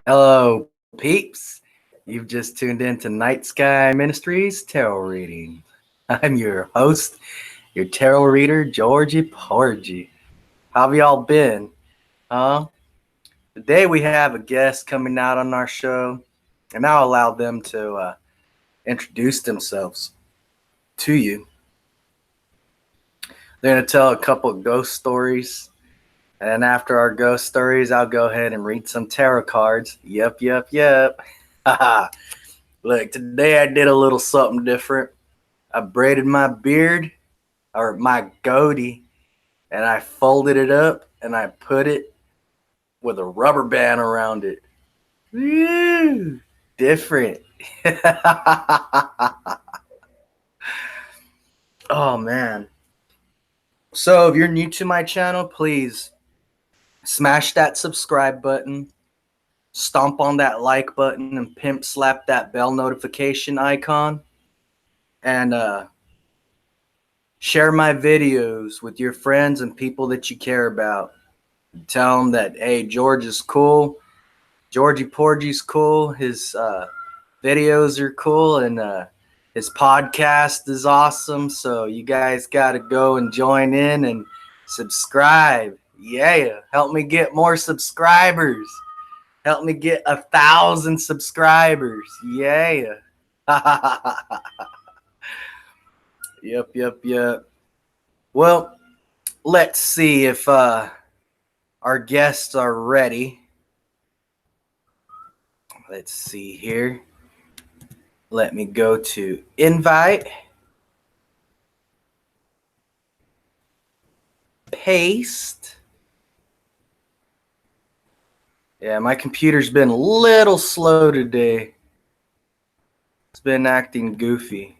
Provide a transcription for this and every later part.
Hello, peeps. You've just tuned in to Night Sky Ministries Tarot Reading. I'm your host, your tarot reader, Georgie Porgy. How have y'all been? Huh? Today we have a guest coming out on our show, and I'll allow them to introduce themselves to you. They're going to tell a couple of ghost stories, and then after our ghost stories, I'll go ahead and read some tarot cards. Yep. Look, today I did a little something different. I braided my beard, or my goatee, and I folded it up and I put it with a rubber band around it. Woo! Different. Oh, man. So if you're new to my channel, please smash that subscribe button, stomp on that like button, and pimp slap that bell notification icon. And share my videos with your friends and people that you care about. Tell them that, hey, George is cool. Georgie Porgy's cool. His videos are cool. And his podcast is awesome. So you guys got to go and join in and subscribe. Yeah. Help me get more subscribers. Help me get 1,000 subscribers. Yeah. Yep. Well, let's see if our guests are ready. Let's see here. Let me go to invite. Paste. Yeah, my computer's been a little slow today. It's been acting goofy.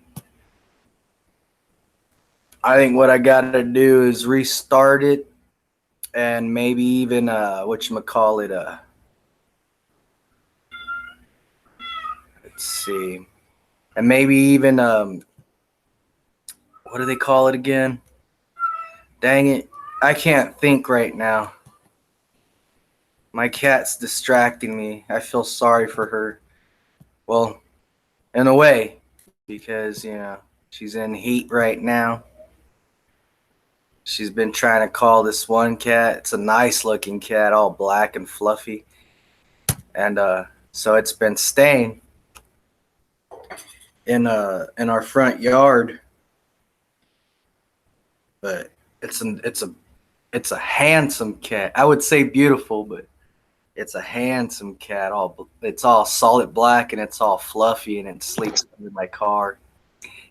I think what I gotta do is restart it and maybe even whatchamacallit, let's see. And maybe even what do they call it again? Dang it. I can't think right now. My cat's distracting me. I feel sorry for her. Well, in a way, because, she's in heat right now. She's been trying to call this one cat. It's a nice looking cat, all black and fluffy. And so it's been staying in our front yard. But it's a handsome cat. I would say beautiful, but it's a handsome cat. It's all solid black and it's all fluffy and it sleeps under my car.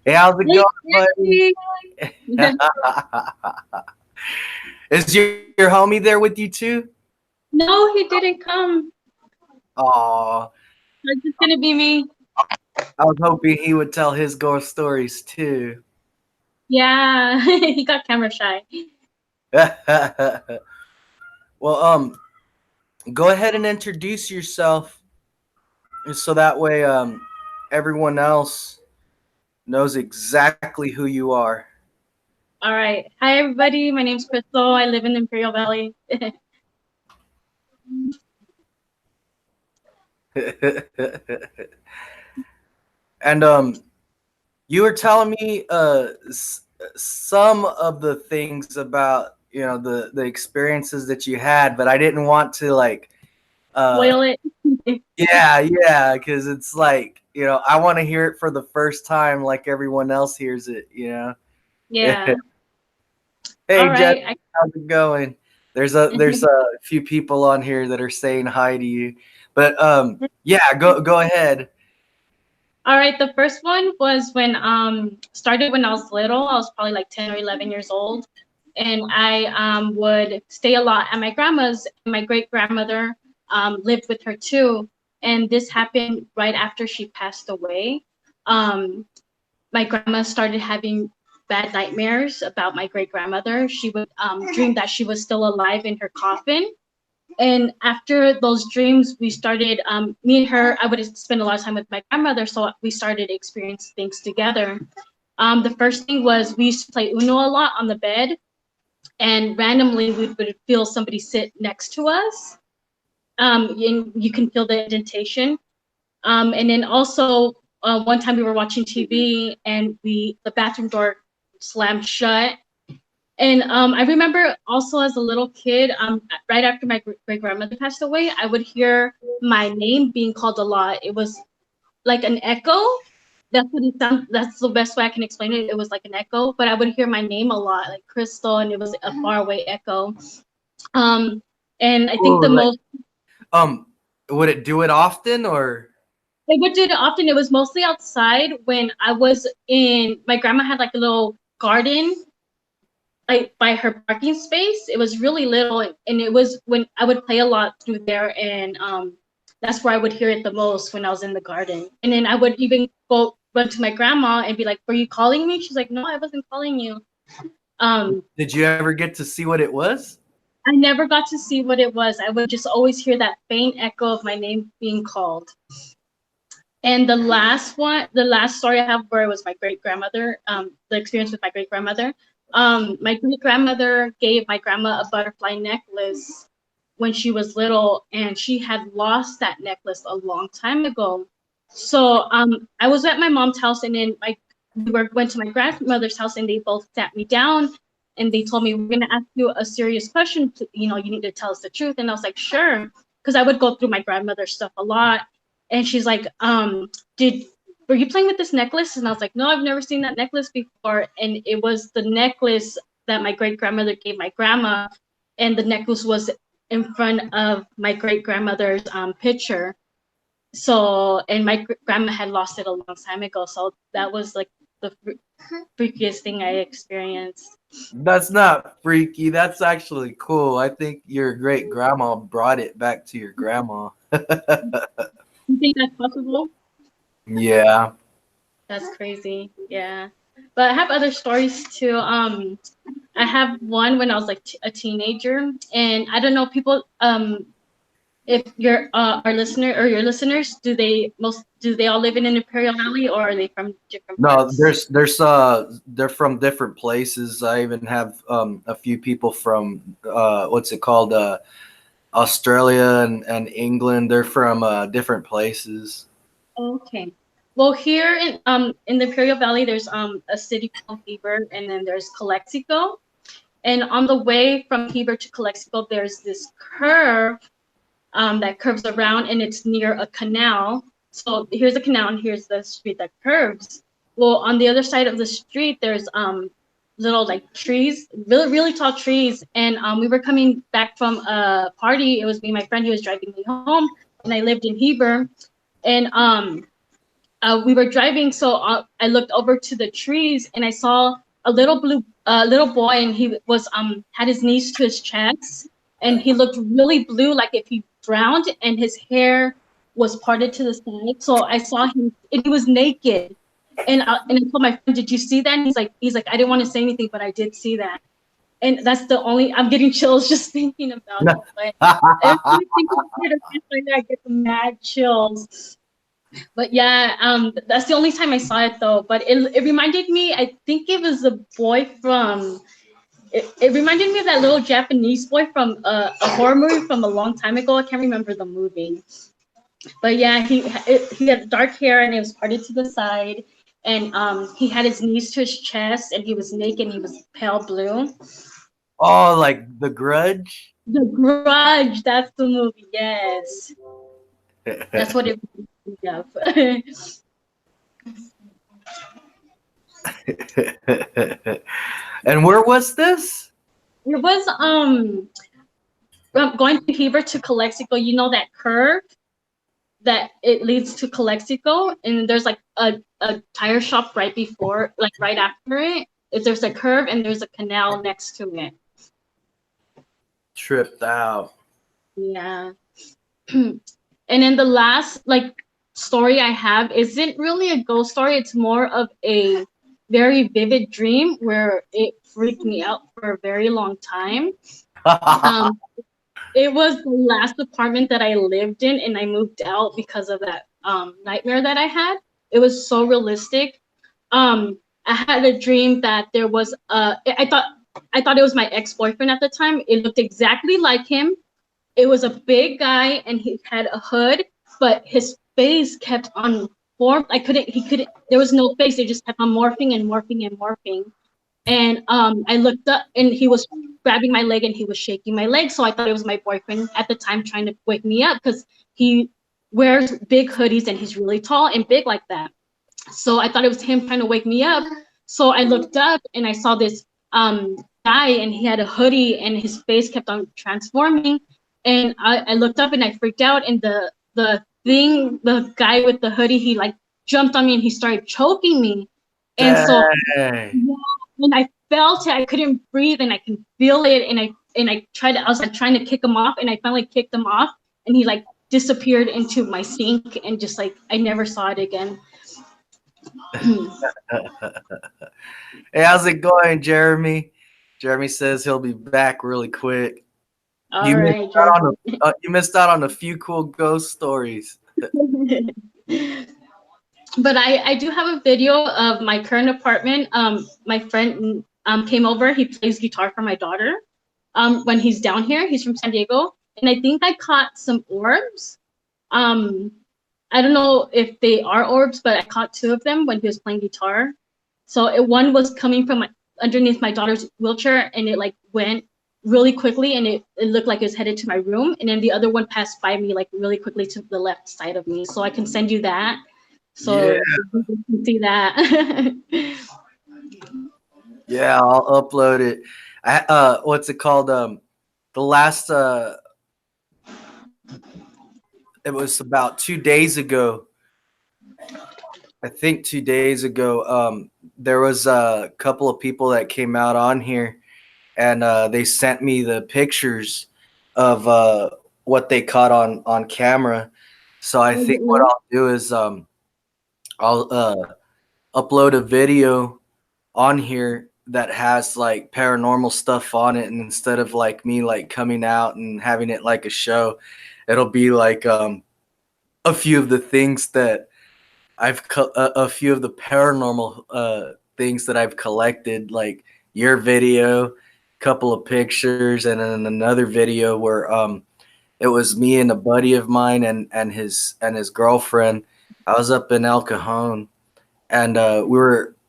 Hey, how's it going, buddy? Is your homie there with you too? No, he didn't come. Aw. It's just gonna be me. I was hoping he would tell his ghost stories too. Yeah, he got camera shy. Well, go ahead and introduce yourself so that way everyone else knows exactly who you are. All right. Hi, everybody. My name's Crystal. I live in Imperial Valley. And you were telling me some of the things about the experiences that you had, but I didn't want to Spoil it. yeah, because it's like I want to hear it for the first time, like everyone else hears it. Yeah. Hey, All Jeff, right. how's it going? There's a few people on here that are saying hi to you, but yeah, go ahead. All right. The first one was when started when I was little. I was probably like 10 or 11 years old, and I would stay a lot at my grandma's. My great grandmother lived with her too, and this happened right after she passed away. Um, my grandma started having bad nightmares about my great grandmother. She would dream that she was still alive in her coffin. And after those dreams, we started, me and her, I would spend a lot of time with my grandmother, so we started experiencing things together. The first thing was we used to play Uno a lot on the bed, and randomly we would feel somebody sit next to us. and you can feel the indentation. And then also one time we were watching TV and the bathroom door slammed shut. And I remember also as a little kid, right after my great grandmother passed away, I would hear my name being called a lot. It was like an echo. That's what it sounds. That's the best way I can explain it. It was like an echo, but I would hear my name a lot, like Crystal, and it was a faraway echo. Um, and I think Ooh, the most um, would it do it often or? I would do it often. It was mostly outside when I was in. My grandma had like a little garden, like by her parking space. It was really little, and it was when I would play a lot through there, and that's where I would hear it the most when I was in the garden. And then I would even go run to my grandma and be like, "Were you calling me?" She's like, "No, I wasn't calling you." Did you ever get to see what it was? I never got to see what it was. I would just always hear that faint echo of my name being called. And the last one, the last story I have where it was my great grandmother, the experience with my great grandmother. My great grandmother gave my grandma a butterfly necklace when she was little, and she had lost that necklace a long time ago. So I was at my mom's house, and then went to my grandmother's house, and they both sat me down, and they told me, "We're gonna ask you a serious question. You know, you need to tell us the truth." And I was like, "Sure," because I would go through my grandmother's stuff a lot. And she's like, did were you playing with this necklace? And I was like, no, I've never seen that necklace before. And it was the necklace that my great grandmother gave my grandma, and the necklace was in front of my great grandmother's picture. So, and my grandma had lost it a long time ago. So that was like the freakiest thing I experienced. That's not freaky. That's actually cool. I think your great grandma brought it back to your grandma. You think that's possible? Yeah. That's crazy. Yeah. But I have other stories too. I have one when I was like a teenager, and I don't know people. If your our listener or your listeners, do they all live in an Imperial Valley, or are they from different No, parts? they're from different places. I even have a few people from what's it called? Australia and England. They're from different places. Okay. Well, here in the Imperial Valley, there's a city called Heber, and then there's Calexico. And on the way from Heber to Calexico, there's this curve that curves around, and it's near a canal. So here's a canal, and here's the street that curves. Well, on the other side of the street, there's little like trees, really really tall trees, and we were coming back from a party. It was me and my friend who was driving me home, and I lived in Heber, and we were driving, so I looked over to the trees, and I saw a little boy, and he was had his knees to his chest, and he looked really blue, like if he drowned, and his hair was parted to the side. So I saw him, and he was naked, and I told my friend, "Did you see that?" And he's like, "I didn't want to say anything, but I did see that." And that's the only. I'm getting chills just thinking about it. But every time I think about it, I get the mad chills. But yeah, that's the only time I saw it though. But it reminded me, I think it was a boy from, it reminded me of that little Japanese boy from a horror movie from a long time ago. I can't remember the movie. But yeah, he had dark hair, and it was parted to the side. And he had his knees to his chest, and he was naked, and he was pale blue. Oh, like The Grudge. The Grudge, that's the movie, yes. That's what it reminded me of. And where was this? It was going to Heber to Calexico. You know that curve that it leads to Calexico, and there's like a tire shop right before, like right after it. There's a curve, and there's a canal next to it. Tripped out. Yeah. And then the last like story I have isn't really a ghost story. It's more of a very vivid dream where it freaked me out for a very long time. Um, It was the last apartment that I lived in, and I moved out because of that nightmare that I had. It was so realistic. I had a dream that there was I thought it was my ex-boyfriend at the time. It looked exactly like him. it was a big guy and he had a hood, but his face kept on form. There was no face. It just kept on morphing and morphing and morphing. And I looked up and he was grabbing my leg and he was shaking my leg. So I thought it was my boyfriend at the time trying to wake me up because he wears big hoodies and he's really tall and big like that. So I thought it was him trying to wake me up. So I looked up and I saw this guy and he had a hoodie and his face kept on transforming. And I looked up and I freaked out. And the guy with the hoodie, he like jumped on me and he started choking me. And so Dang. yeah, and I felt it. I couldn't breathe and I can feel it. And I was like trying to kick him off and I finally kicked him off and he like disappeared into my sink and just like I never saw it again. Hey, how's it going, Jeremy? Jeremy says he'll be back really quick. All right, You missed out on a few cool ghost stories. But I do have a video of my current apartment. My friend came over. He plays guitar for my daughter. When he's down here, he's from San Diego, and I think I caught some orbs. I don't know if they are orbs, but I caught two of them when he was playing guitar. So one was coming from underneath my daughter's wheelchair, and it like went really quickly, and it looked like it was headed to my room. And then the other one passed by me like really quickly to the left side of me. So I can send you that. So yeah, you can see that. yeah, I'll upload it. What's it called? The last it was about 2 days ago. I think 2 days ago. There was a couple of people that came out on here, and they sent me the pictures of what they caught on camera. So I think what I'll do is I'll upload a video on here that has like paranormal stuff on it, and instead of like me like coming out and having it like a show, it'll be like a few of the things that a few of the paranormal things that I've collected, like your video, couple of pictures, and then another video where it was me and a buddy of mine and his girlfriend. I was up in El Cajon, and we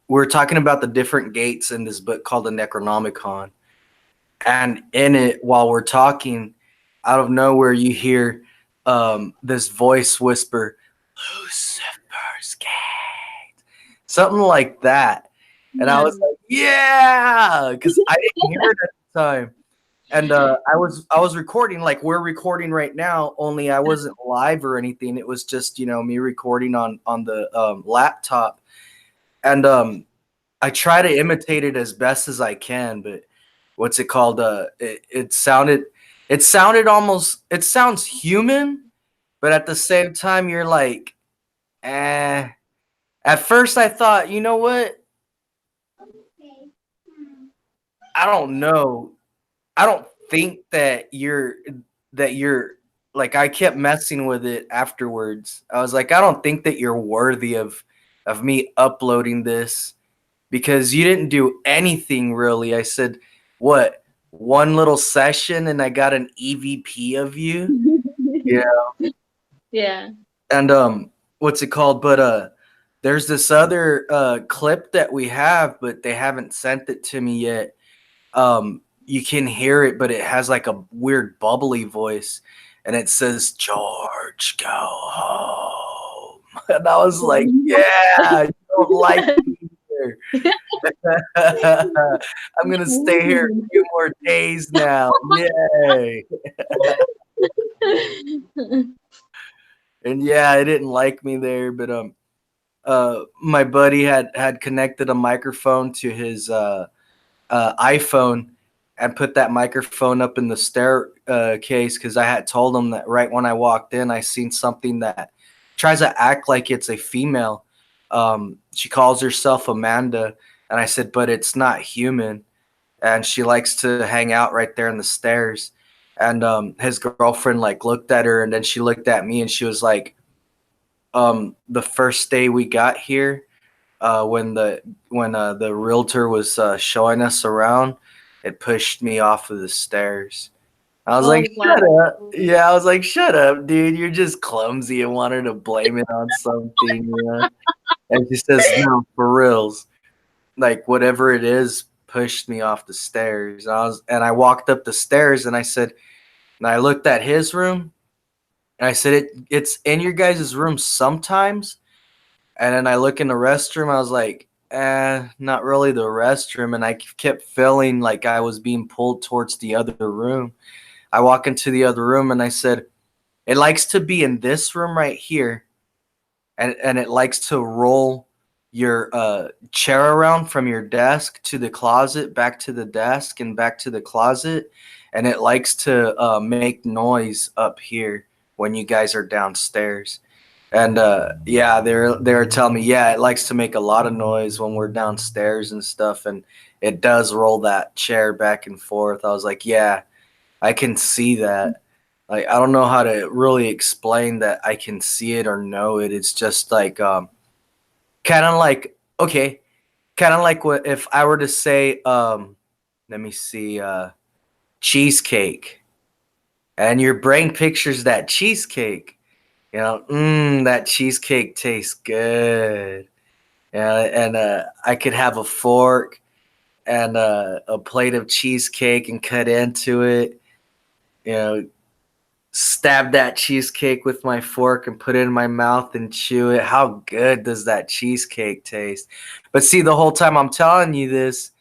were talking about the different gates in this book called the Necronomicon. And in it, while we're talking, out of nowhere, you hear this voice whisper, "Lucifer's Gate," something like that. And I was like, "Yeah," because I didn't hear it at the time. And I was recording like we're recording right now. Only I wasn't live or anything. It was just me recording on the laptop. And I try to imitate it as best as I can, but what's it called? It sounded almost. It sounds human, but at the same time, you're like, eh. At first, I thought, you know what? I don't know. I don't think that you're like. I kept messing with it afterwards. I was like, I don't think that you're worthy of me uploading this because you didn't do anything really. I said, what? One little session and I got an EVP of you? Yeah. Yeah. And what's it called? But there's this other clip that we have, but they haven't sent it to me yet. You can hear it, but it has like a weird bubbly voice, and it says, "George, go home." And I was like, "Yeah, you don't like me here. I'm gonna stay here a few more days now. Yay!" And yeah, I didn't like me there, but my buddy had connected a microphone to his iPhone and put that microphone up in the staircase because I had told him that right when I walked in, I seen something that tries to act like it's a female. She calls herself Amanda, and I said, but it's not human. And she likes to hang out right there in the stairs. And his girlfriend like looked at her, and then she looked at me, and she was like, the first day we got here, when the realtor was showing us around, it pushed me off of the stairs. I was like, Oh shut wow. up. Yeah, I was like, shut up, dude. You're just clumsy and wanted to blame it on something, you know? And she says, no, for reals. Like, whatever it is pushed me off the stairs. And I walked up the stairs and I said, and I looked at his room and I said, it's in your guys' room sometimes. And then I look in the restroom, I was like, not really the restroom. And I kept feeling like I was being pulled towards the other room. I walk into the other room and I said, it likes to be in this room right here. And it likes to roll your chair around from your desk to the closet, back to the desk, and back to the closet. And it likes to make noise up here when you guys are downstairs. And yeah, they're telling me, yeah, it likes to make a lot of noise when we're downstairs and stuff, and it does roll that chair back and forth. I was like, yeah, I can see that. Like, I don't know how to really explain that I can see it or know it. It's just like kind of like, okay, kind of like what if I were to say let me see, cheesecake, and your brain pictures that cheesecake. You know, that cheesecake tastes good. Yeah, and I could have a fork and a plate of cheesecake and cut into it. You know, stab that cheesecake with my fork and put it in my mouth and chew it. How good does that cheesecake taste? But see, the whole time I'm telling you this,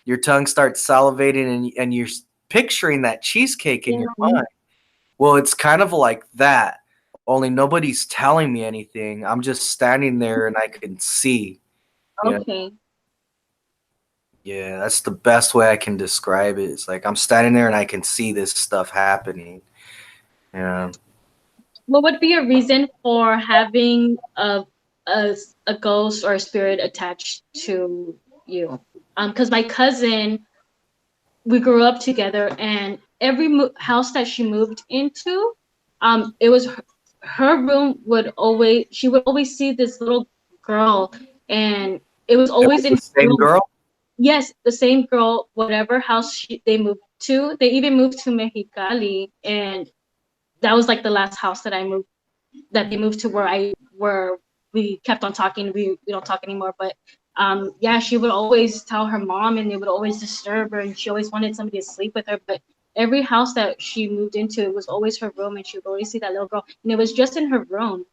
your tongue starts salivating and you're picturing that cheesecake in your Yeah. mind. Well, it's kind of like that, only nobody's telling me anything. I'm just standing there and I can see. You know, Okay. yeah, that's the best way I can describe it. It's like I'm standing there and I can see this stuff happening. Yeah. What would be a reason for having a ghost or a spirit attached to you? Because my cousin, we grew up together, and every house that she moved into, it was her room would always she would always see this little girl, and it was It always was in the her same room. girl? Yes, the same girl, whatever house they moved to. They even moved to Mexicali, and that was like the last house that they moved to where we kept on talking. We don't talk anymore, but yeah, she would always tell her mom, and they would always disturb her, and she always wanted somebody to sleep with her. But every house that she moved into, it was always her room, and she would always see that little girl, and it was just in her room.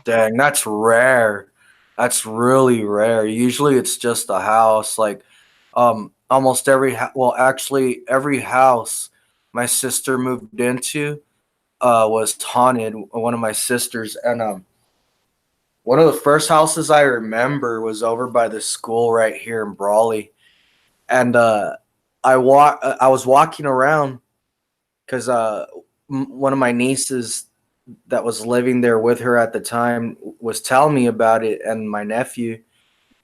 Dang, that's rare. That's really rare. Usually it's just a house. Like, almost well, actually, every house my sister moved into was haunted. One of my sisters, and one of the first houses I remember was over by the school right here in Brawley, and I was walking around because one of my nieces that was living there with her at the time was telling me about it, and my nephew.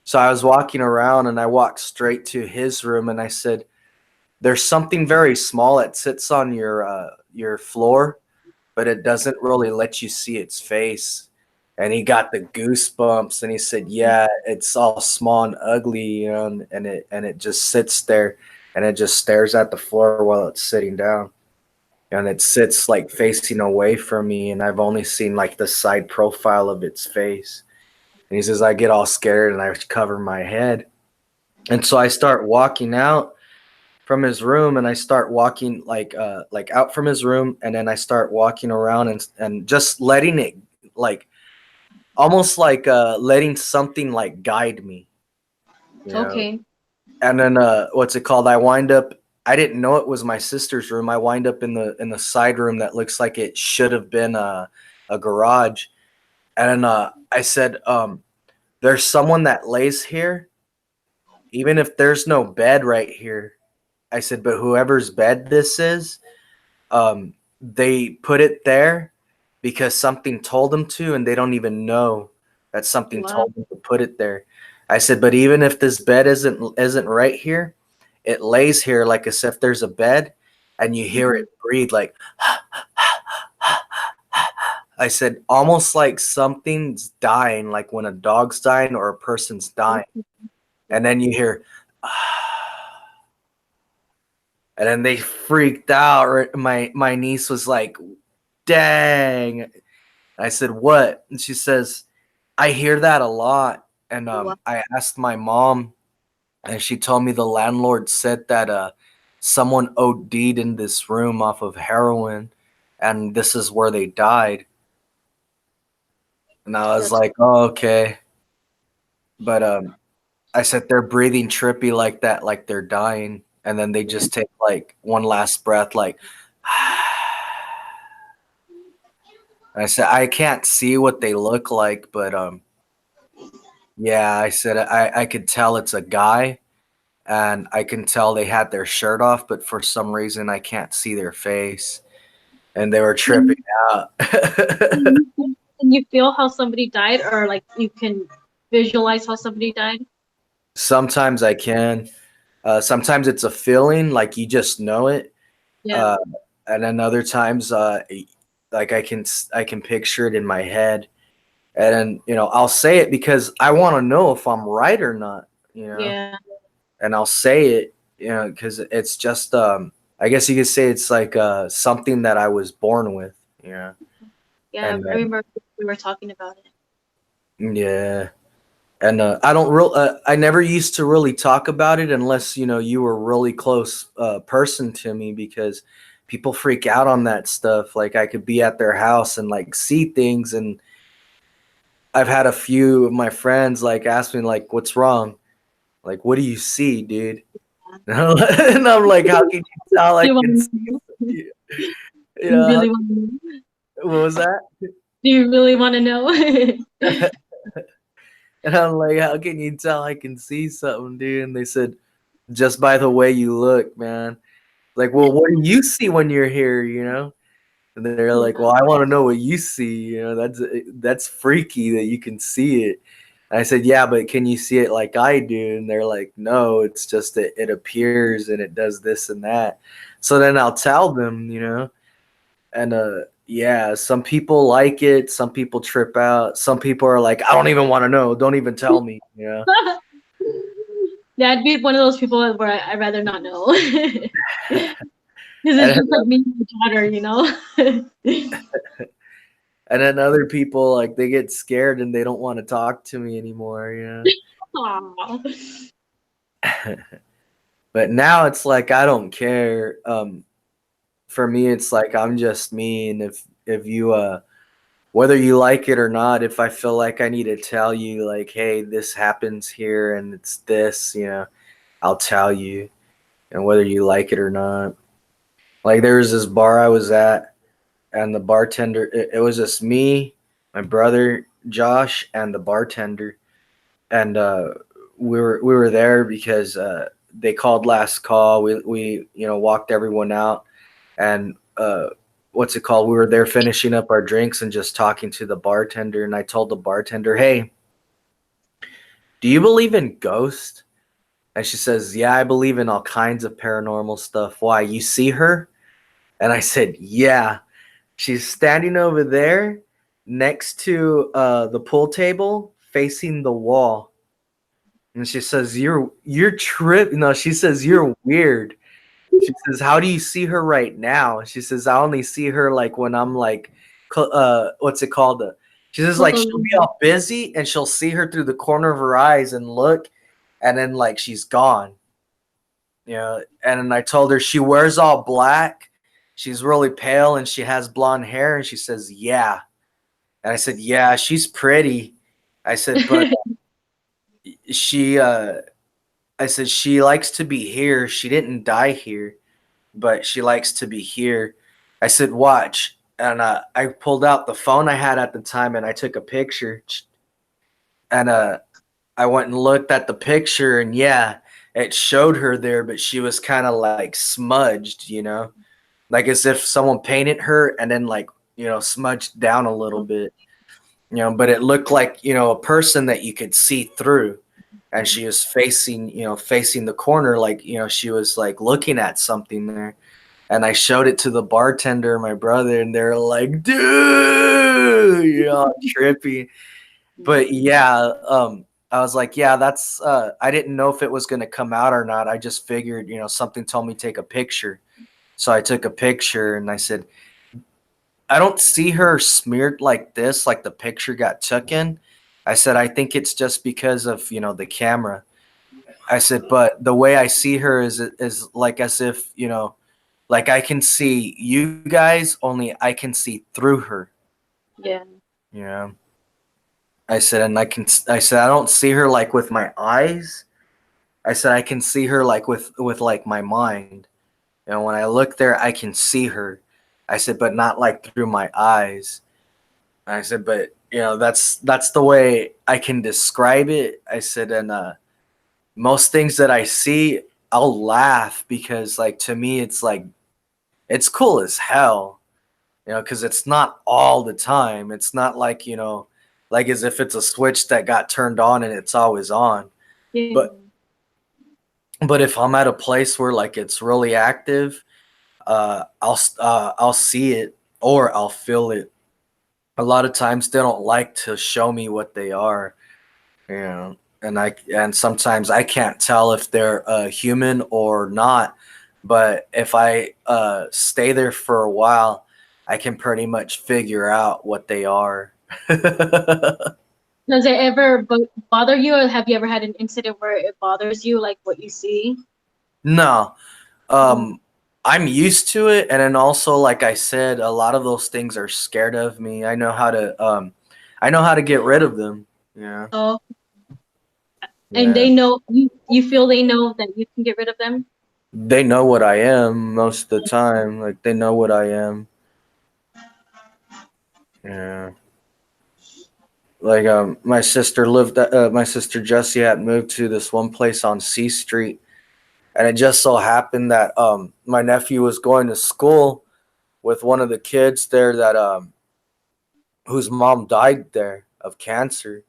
So I was walking around and I walked straight to his room and I said, "There's something very small that sits on your floor, but it doesn't really let you see its face." And he got the goosebumps and he said, "Yeah, it's all small and ugly, you know, and it just sits there and it just stares at the floor while it's sitting down." And it sits like facing away from me, and I've only seen like the side profile of its face. And he says, I get all scared and I cover my head. And so I start walking out from his room and I start walking like out from his room, and then I start walking around and just letting it, like almost like letting something like guide me, you know. Okay. And then what's it called? I didn't know it was my sister's room. I wind up in the side room that looks like it should have been a garage. And then I said, there's someone that lays here, even if there's no bed right here. I said, but whoever's bed this is, they put it there because something told them to, and they don't even know that something Wow. told them to put it there. I said, but even if this bed isn't right here, it lays here like as if there's a bed, and you hear Mhm. it breathe like. I said, almost like something's dying, like when a dog's dying or a person's dying, and then you hear. And then they freaked out. My niece was like, dang. I said, what? And she says, I hear that a lot. And Wow. I asked my mom, and she told me the landlord said that someone OD'd in this room off of heroin, and this is where they died. And I was That's like, oh, okay. But I said they're breathing trippy like that, like they're dying, and then they just take like one last breath, like. I said I can't see what they look like, but yeah, I said I could tell it's a guy, and I can tell they had their shirt off, but for some reason I can't see their face, and they were tripping out. Can you feel how somebody died, or like you can visualize how somebody died? Sometimes I can. Sometimes it's a feeling, like you just know it. Yeah. Uh, and then other times, like I can picture it in my head, and then I'll say it because I want to know if I'm right or not. Yeah. And I'll say it, because it's just I guess you could say it's like something that I was born with, Yeah. and I remember we were talking about it. yeah, and I never used to really talk about it unless you were a really close person to me, because people freak out on that stuff. Like I could be at their house and like see things, and I've had a few of my friends like ask me like, "What's wrong? Like, what do you see, dude?" And I'm like, "How can you tell I Do you can want see to know? you?" You Do you know, really want to know? what was that? Do you really want to know? And I'm like, "How can you tell I can see something, dude?" And they said, "Just by the way you look, man." Like, well, what do you see when you're here, And they're like, Yeah. "Well, I want to know what you see. That's freaky that you can see it." And I said, "Yeah, but can you see it like I do?" And they're like, "No, it's just that it appears and it does this and that." So then I'll tell them, and yeah, some people like it, some people trip out, some people are like, "I don't even want to know. Don't even tell me." Yeah, I'd be one of those people where I'd rather not know. Because it's And just like me and my daughter, you know? and then other people like they get scared and they don't want to talk to me anymore. Aw. But now it's like I don't care. For me, it's like I'm just me, and if you whether you like it or not, if I feel like I need to tell you, like, hey, this happens here and it's this, I'll tell you, and whether you like it or not. Like there was this bar I was at, and the bartender, it was just me, my brother Josh, and the bartender, and we were there because they called last call. We walked everyone out, and what's it called? We were there finishing up our drinks and just talking to the bartender. And I told the bartender, "Hey, do you believe in ghosts?" And she says, "Yeah, I believe in all kinds of paranormal stuff. Why? You see her?" And I said, "Yeah, she's standing over there next to the pool table, facing the wall." And she says, "You're trip." No, she says, "You're weird." She says, "How do you see her right now?" She says, "I only see her like when I'm like, what's it called?" She says, like she'll be all busy and she'll see her through the corner of her eyes and look, and then like she's gone. And then I told her she wears all black. She's really pale and she has blonde hair. And she says, "Yeah." And I said, "Yeah, she's pretty." I said, "But she, I said, she likes to be here. She didn't die here, but she likes to be here." I said, "Watch." And I pulled out the phone I had at the time and I took a picture. And I went and looked at the picture, and yeah, it showed her there, but she was kind of like smudged, like as if someone painted her and then like, smudged down a little bit, but it looked like, a person that you could see through. And she was facing the corner, like, she was like looking at something there. And I showed it to the bartender, my brother, and they're like, "Dude, trippy." But yeah, I was like, yeah, that's I didn't know if it was going to come out or not. I just figured, you know, something told me take a picture. So I took a picture and I said, I don't see her smeared like this, like the picture got taken. I said, I think it's just because of, you know, the camera. I said, but the way I see her is like as if, you know, like I can see you guys, only I can see through her. Yeah. You know, I said, and I said, I don't see her like with my eyes. I said, I can see her like with like my mind. You know, when I look there, I can see her. I said, but not like through my eyes. I said, but you know, that's the way I can describe it. I said, and most things that I see, I'll laugh because like to me, it's like it's cool as hell. You know, because it's not all the time. It's not like, you know, like as if it's a switch that got turned on and it's always on. Yeah. But if I'm at a place where like it's really active, I'll see it or I'll feel it. A lot of times they don't like to show me what they are, you know, and sometimes I can't tell if they're human or not. But if I stay there for a while, I can pretty much figure out what they are. Does it ever bother you, or have you ever had an incident where it bothers you, like what you see? No, Oh, I'm used to it, and then also, like I said, a lot of those things are scared of me. I know how to get rid of them. Yeah, oh, and yeah. they know you feel they know that you can get rid of them? They know what I am most of the time. Like they know what I am. Yeah. Like my sister Jessie had moved to this one place on C Street, and it just so happened that my nephew was going to school with one of the kids there that whose mom died there of cancer.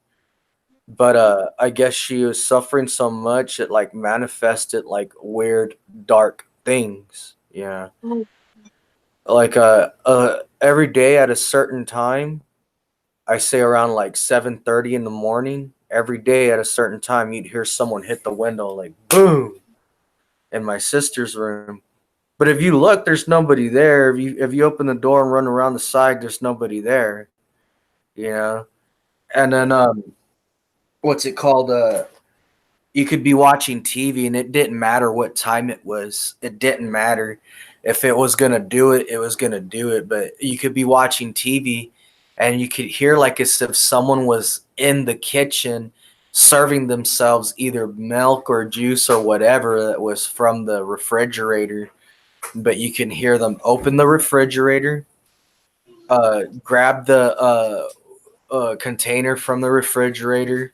But I guess she was suffering so much it like manifested like weird dark things. Yeah. Oh, Like every day at a certain time, I say around like 7:30 in the morning, every day at a certain time you'd hear someone hit the window like boom in my sister's room. But if you look, there's nobody there. If you open the door and run around the side, there's nobody there. You know? And then what's it called? You could be watching TV and it didn't matter what time it was. It didn't matter. If it was gonna do it, it was gonna do it. But you could be watching TV and you could hear like as if someone was in the kitchen serving themselves either milk or juice or whatever that was from the refrigerator. But you can hear them open the refrigerator, grab the container from the refrigerator,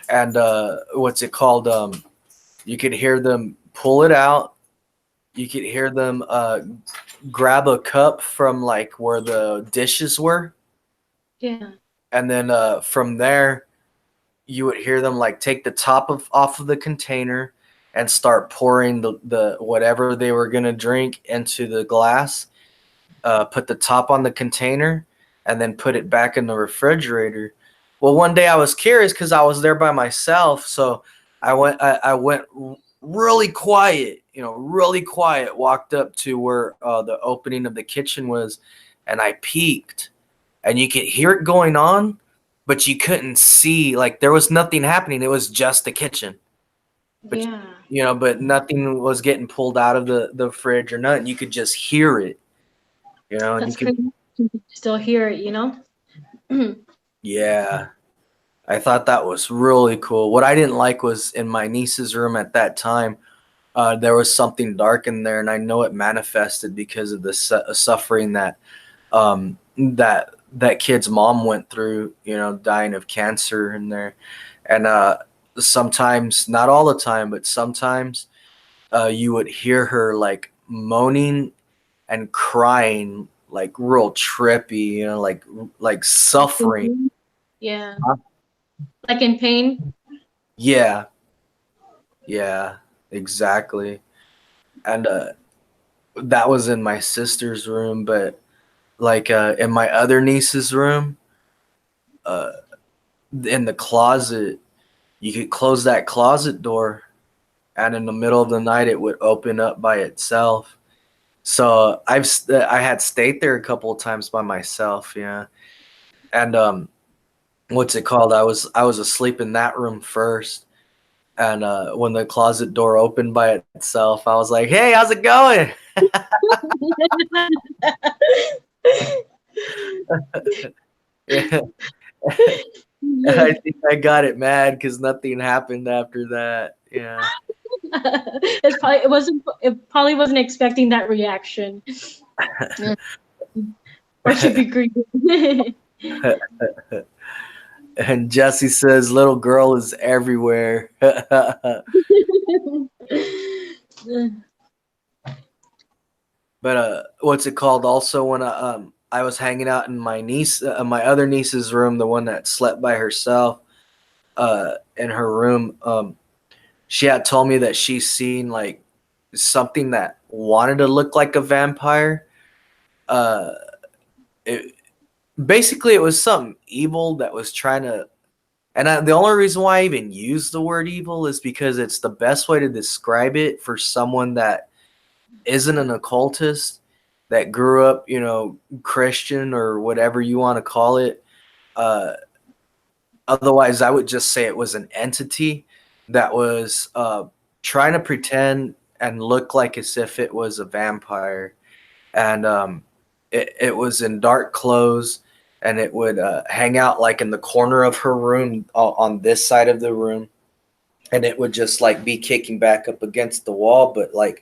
and what's it called? You could hear them pull it out. You could hear them grab a cup from like where the dishes were, yeah. and then from there you would hear them like take the top of off of the container and start pouring the whatever they were gonna drink into the glass. Put the top on the container, and then put it back in the refrigerator. Well, one day I was curious because I was there by myself, so I went really quiet, you know, really quiet. Walked up to where the opening of the kitchen was, and I peeked, and you could hear it going on, but you couldn't see. Like there was nothing happening. It was just the kitchen, but Yeah. you know, but nothing was getting pulled out of the fridge or nothing. You could just hear it, you know, and you That's could. crazy. You can still hear it, you know? Yeah, I thought that was really cool. What I didn't like was in my niece's room at that time, there was something dark in there, and I know it manifested because of the suffering that that kid's mom went through. You know, dying of cancer in there, and sometimes, not all the time, but sometimes, you would hear her like moaning and crying, like real trippy. You know, like suffering. Yeah. Like in pain? Yeah, yeah, exactly. And that was in my sister's room, but like in my other niece's room, uh, in the closet, you could close that closet door, and in the middle of the night it would open up by itself. So I had stayed there a couple of times by myself, yeah. And what's it called? I was asleep in that room first, and when the closet door opened by itself, I was like, "Hey, how's it going?" Yeah, I think I got it mad because nothing happened after that. Yeah. It probably wasn't expecting that reaction. Yeah. Or should be greeted. And Jesse says, "Little girl is everywhere." But what's it called? Also, when I was hanging out in my other niece's room, the one that slept by herself, in her room, she had told me that she's seen like something that wanted to look like a vampire. Uh, it, Basically, it was something evil that was trying to. And the only reason why I even use the word evil is because it's the best way to describe it for someone that isn't an occultist, that grew up, Christian or whatever you want to call it. Uh, Otherwise, I would just say it was an entity that was trying to pretend and look like as if it was a vampire. And it was in dark clothes, and it would hang out like in the corner of her room on this side of the room. And it would just like be kicking back up against the wall, but like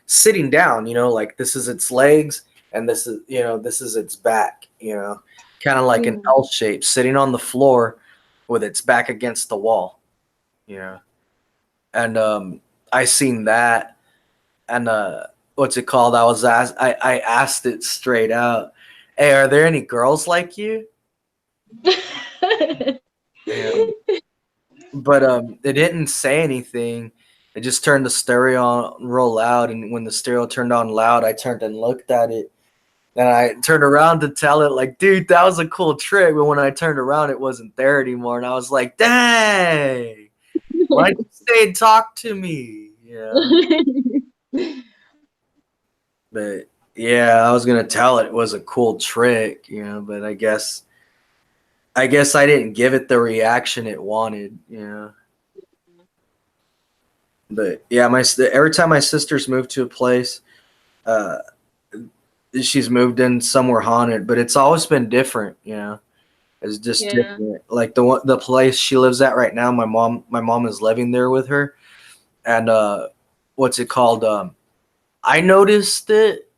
sitting down, like this is its legs, and this is its back, kind of like an Mm. L shape, sitting on the floor with its back against the wall, you know. And I seen that, and what's it called? I asked it straight out, "Hey, are there any girls like you?" And but it didn't say anything. It just turned the stereo on real loud, and when the stereo turned on loud, I turned and looked at it. And I turned around to tell it, like, "Dude, that was a cool trick." But when I turned around, it wasn't there anymore, and I was like, "Dang, why'd you stay and talk to me?" Yeah. But yeah, I was gonna tell it was a cool trick, but I guess I didn't give it the reaction it wanted. But yeah, every time my sister's moved to a place, uh, she's moved in somewhere haunted, but it's always been different. It's just Yeah. different. Like the place she lives at right now, my mom is living there with her, and what's it called? I noticed it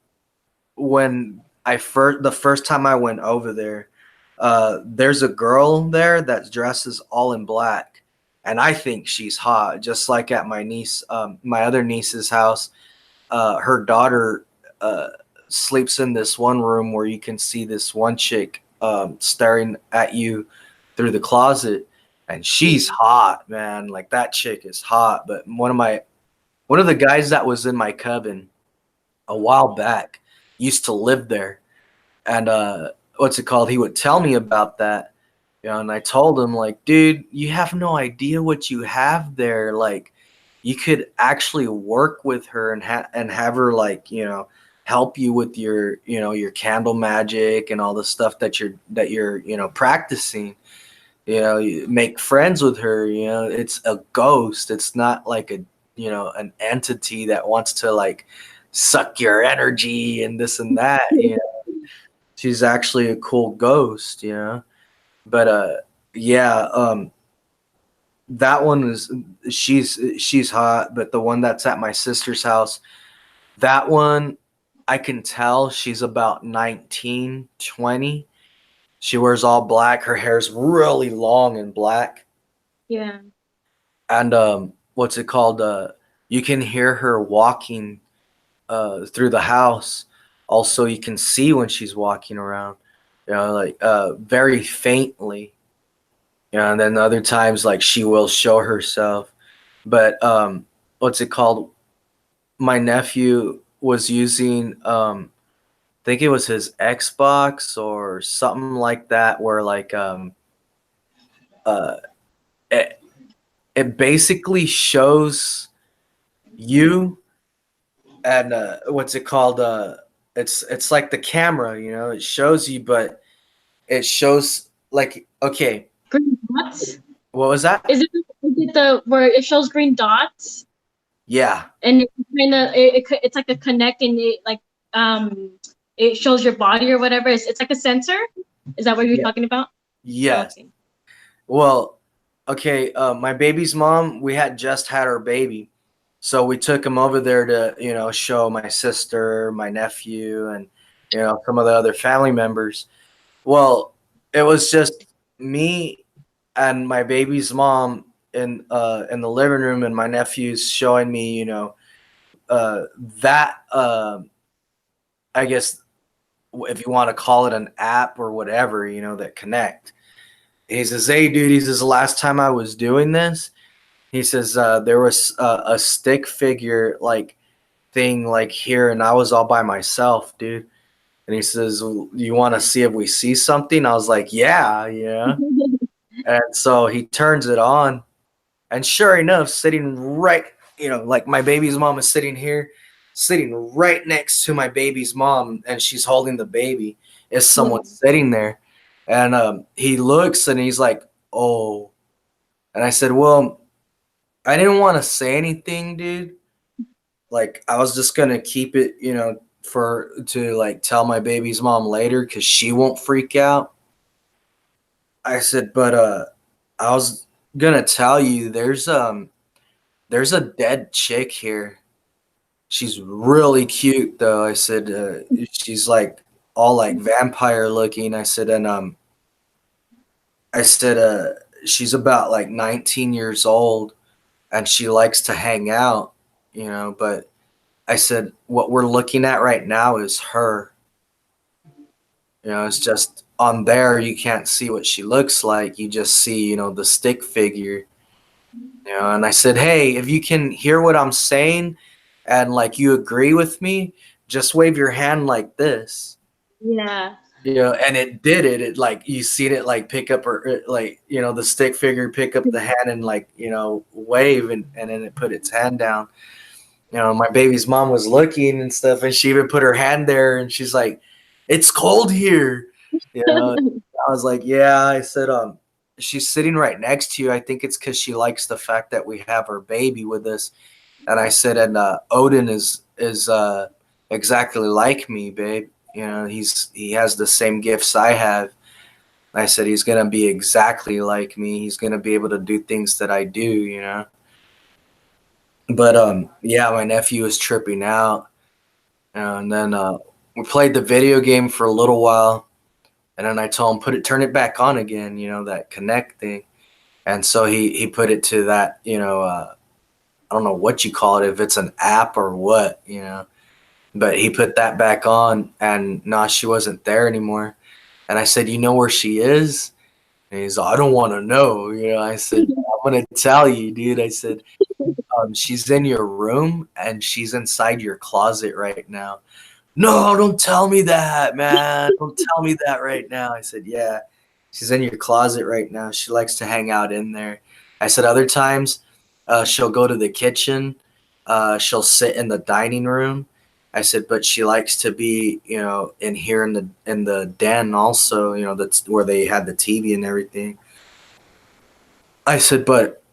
when the first time I went over there. There's a girl there that dresses all in black, and I think she's hot, just like at my other niece's house. Her daughter uh, sleeps in this one room where you can see this one chick staring at you through the closet, and she's hot, man. Like that chick is hot. But one of the guys that was in my coven a while back used to live there, and what's it called? He would tell me about that. And I told him, like, "Dude, you have no idea what you have there. Like, you could actually work with her and have her, like, help you with your candle magic and all the stuff that you're practicing. You make friends with her. It's a ghost. It's not like an entity that wants to like suck your energy and this and that. She's actually a cool ghost. But yeah, that one is she's hot, but the one that's at my sister's house, that one I can tell she's about 19, 20. She wears all black. Her hair's really long and black. Yeah. And what's it called? You can hear her walking through the house. Also, you can see when she's walking around, like very faintly. And then other times, like she will show herself. But what's it called? My nephew was using, I think it was his Xbox or something like that, where like uh, it basically shows you and what's it called? It's like the camera, you know. It shows you, but it shows like okay. Green dots? What was that? Is it the where it shows green dots Yeah. and it kind of it's like a connect and it like um it shows your body or whatever. It's like a sensor. Is that what you're Yeah. talking about? Yes. Okay. Well, okay. My baby's mom, we had just had her baby, so we took him over there to show my sister, my nephew, and some of the other family members. Well, it was just me and my baby's mom in the living room, and my nephew's showing me, uh, that I guess if you want to call it an app or whatever, that connect. He says, "Hey, dude," he says, "the last time I was doing this," he says, "there was a stick figure like thing like here, and I was all by myself, dude." And he says, "You want to see if we see something?" I was like, "Yeah, yeah." And so he turns it on, and sure enough, sitting right, like my baby's mom is sitting here, sitting right next to my baby's mom, and she's holding the baby, is Yeah. someone sitting there. And he looks and he's like, "Oh." And I said, "Well, I didn't want to say anything, dude. Like, I was just going to keep it, for to like tell my baby's mom later because she won't freak out." I said, "But I was gonna tell you there's a dead chick here. She's really cute though." I said, "She's like all like vampire looking." I said, and I said, "She's about like 19 years old and she likes to hang out, but I said, what we're looking at right now is her. It's just on there you can't see what she looks like. You just see, the stick figure." And I said, "Hey, if you can hear what I'm saying and like you agree with me, just wave your hand like this." Yeah. And it did it. It like you seen it like pick up or like, the stick figure pick up the hand and like, wave and then it put its hand down. My baby's mom was looking and stuff and she even put her hand there and she's like, "It's cold here." I was like, "Yeah." I said, "She's sitting right next to you. I think it's because she likes the fact that we have her baby with us." And I said, "And Odin is exactly like me, babe. He has the same gifts I have." I said, "He's gonna be exactly like me. He's gonna be able to do things that I do." But yeah, my nephew was tripping out, and then we played the video game for a little while, and then I told him turn it back on again. That connect thing. And so he put it to that. I don't know what you call it, if it's an app or what. But he put that back on, and nah, she wasn't there anymore. And I said, "You know where she is?" And he's like, "I don't want to know." I said, "I'm gonna tell you, dude." I said, "She's in your room, and she's inside your closet right now." "No, don't tell me that, man. Don't tell me that right now." I said, "Yeah, she's in your closet right now. She likes to hang out in there." I said, "Other times, she'll go to the kitchen. She'll sit in the dining room." I said, "But she likes to be, in here in the den also. That's where they had the TV and everything." I said, "But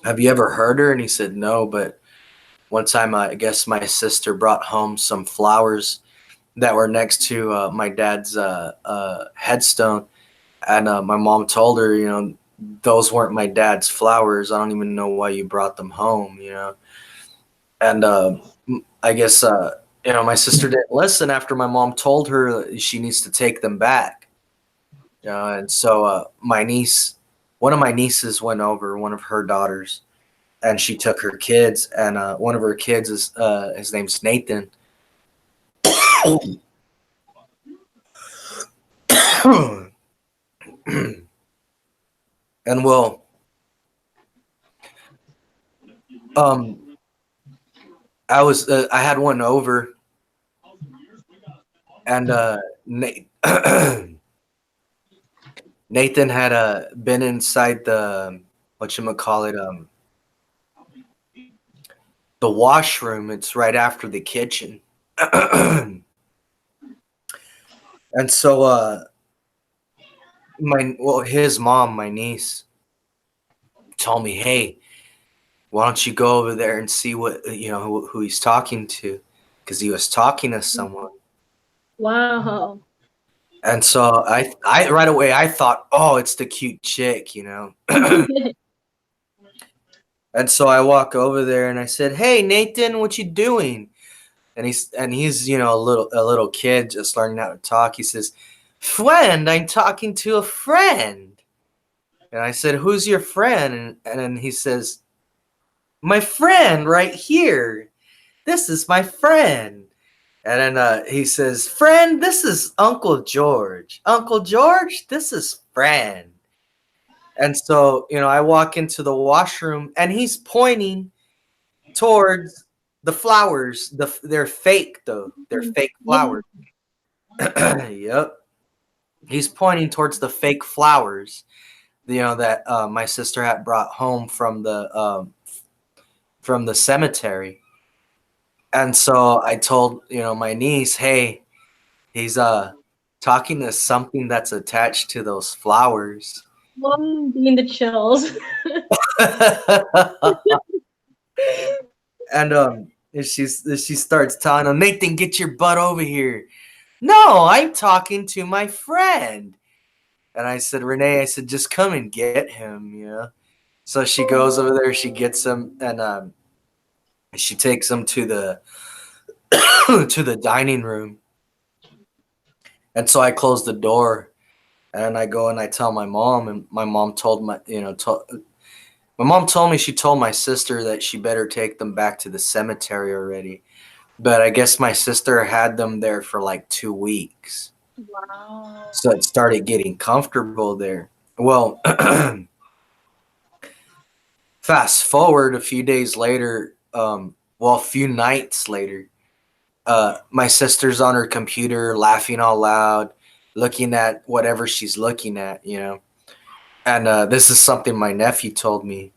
have you ever heard her?" And he said, "No, but one time, I guess my sister brought home some flowers that were next to my dad's headstone, and my mom told her, those weren't my dad's flowers. I don't even know why you brought them home. And I guess my sister didn't listen after my mom told her that she needs to take them back. And so one of my nieces went over, one of her daughters, and she took her kids, and one of her kids is his name's Nathan. And well, um, I had one over, and Nathan had been inside whatchamacallit, the washroom. It's right after the kitchen. And so his mom, my niece, told me, hey, why don't you go over there and see what who he's talking to, because he was talking to someone. Wow. And so I right away I thought, oh, it's the cute chick. And so I walk over there and I said, hey, Nathan, what you doing? And he's a little kid just learning how to talk. He says, friend, I'm talking to a friend. And I said, who's your friend? And then he says, my friend right here. This is my friend. And then he says, friend, this is Uncle George. Uncle George, this is friend. And so, I walk into the washroom and he's pointing towards the flowers. They're fake, though. They're fake Yeah. flowers. Yep. He's pointing towards the fake flowers, that my sister had brought home from the cemetery. And so I told, my niece, hey, he's talking to something that's attached to those flowers. One being the chills. And she starts telling him, Nathan, get your butt over here. No, I'm talking to my friend. And I said, Renee, I said, just come and get him. So she goes over there, she gets him, and she takes him to the to the dining room. And so I close the door, and I go and I tell my mom, and my mom told my mom told me, she told my sister that she better take them back to the cemetery already. But I guess my sister had them there for like 2 weeks. Wow. So it started getting comfortable there. Well, fast forward a few days later, a few nights later, my sister's on her computer laughing all loud, looking at whatever she's looking at. And this is something my nephew told me.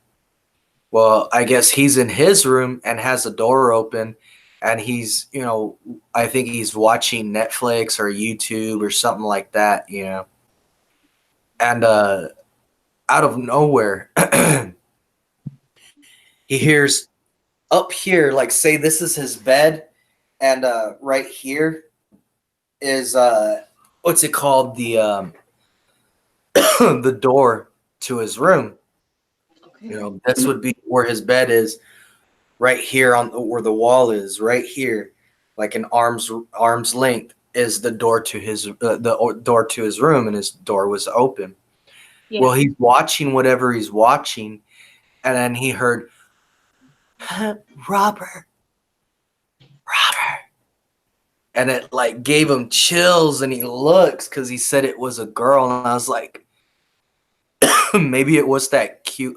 Well, I guess he's in his room and has a door open, and he's, I think he's watching Netflix or YouTube or something like that. And out of nowhere, he hears up here, like, say this is his bed, and right here is what's it called, the the door to his room. Okay. This would be where his bed is, right here on where the wall is, right here, like an arm's length is the door to his door to his room, and his door was open. Yeah. Well, he's watching whatever he's watching, and then he heard, Robert, Robert. And it like gave him chills, and he looks because he said it was a girl, and I was like, maybe it was that cute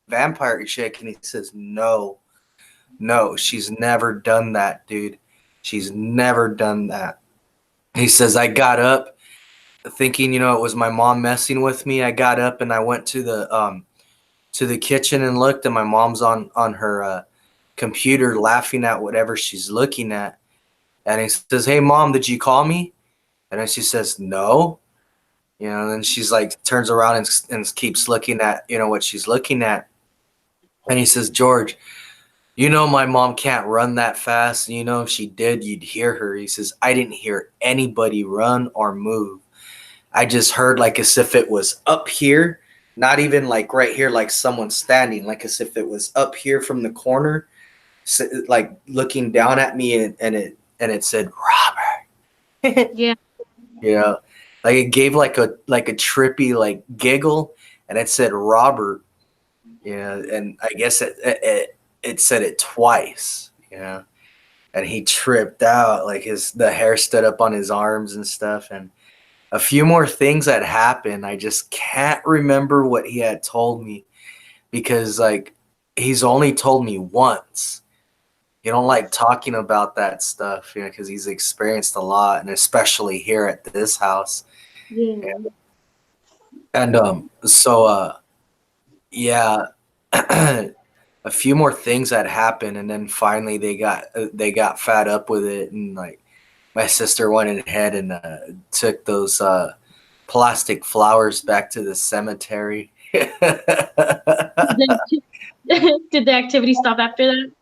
vampire chick. And he says, no, she's never done that, dude. She's never done that. He says, I got up thinking, it was my mom messing with me. I got up and I went to the kitchen and looked, and my mom's on her computer laughing at whatever she's looking at. And he says, hey, Mom, did you call me? And then she says, no. And then she's like, turns around and keeps looking at, what she's looking at. And he says, George, my mom can't run that fast. If she did, you'd hear her. He says, I didn't hear anybody run or move. I just heard like as if it was up here, not even like right here, like someone standing, like as if it was up here from the corner, like looking down at me, and it said, Robert. Yeah. Like it gave like a trippy like giggle, and it said Robert. And I guess it said it twice. And he tripped out, like the hair stood up on his arms and stuff. And a few more things had happened. I just can't remember what he had told me, because like he's only told me once. He don't like talking about that stuff, because he's experienced a lot, and especially here at this house. Yeah. And so yeah, a few more things had happened, and then finally they got fed up with it, and like my sister went ahead and took those plastic flowers back to the cemetery. Did did the activity stop after that?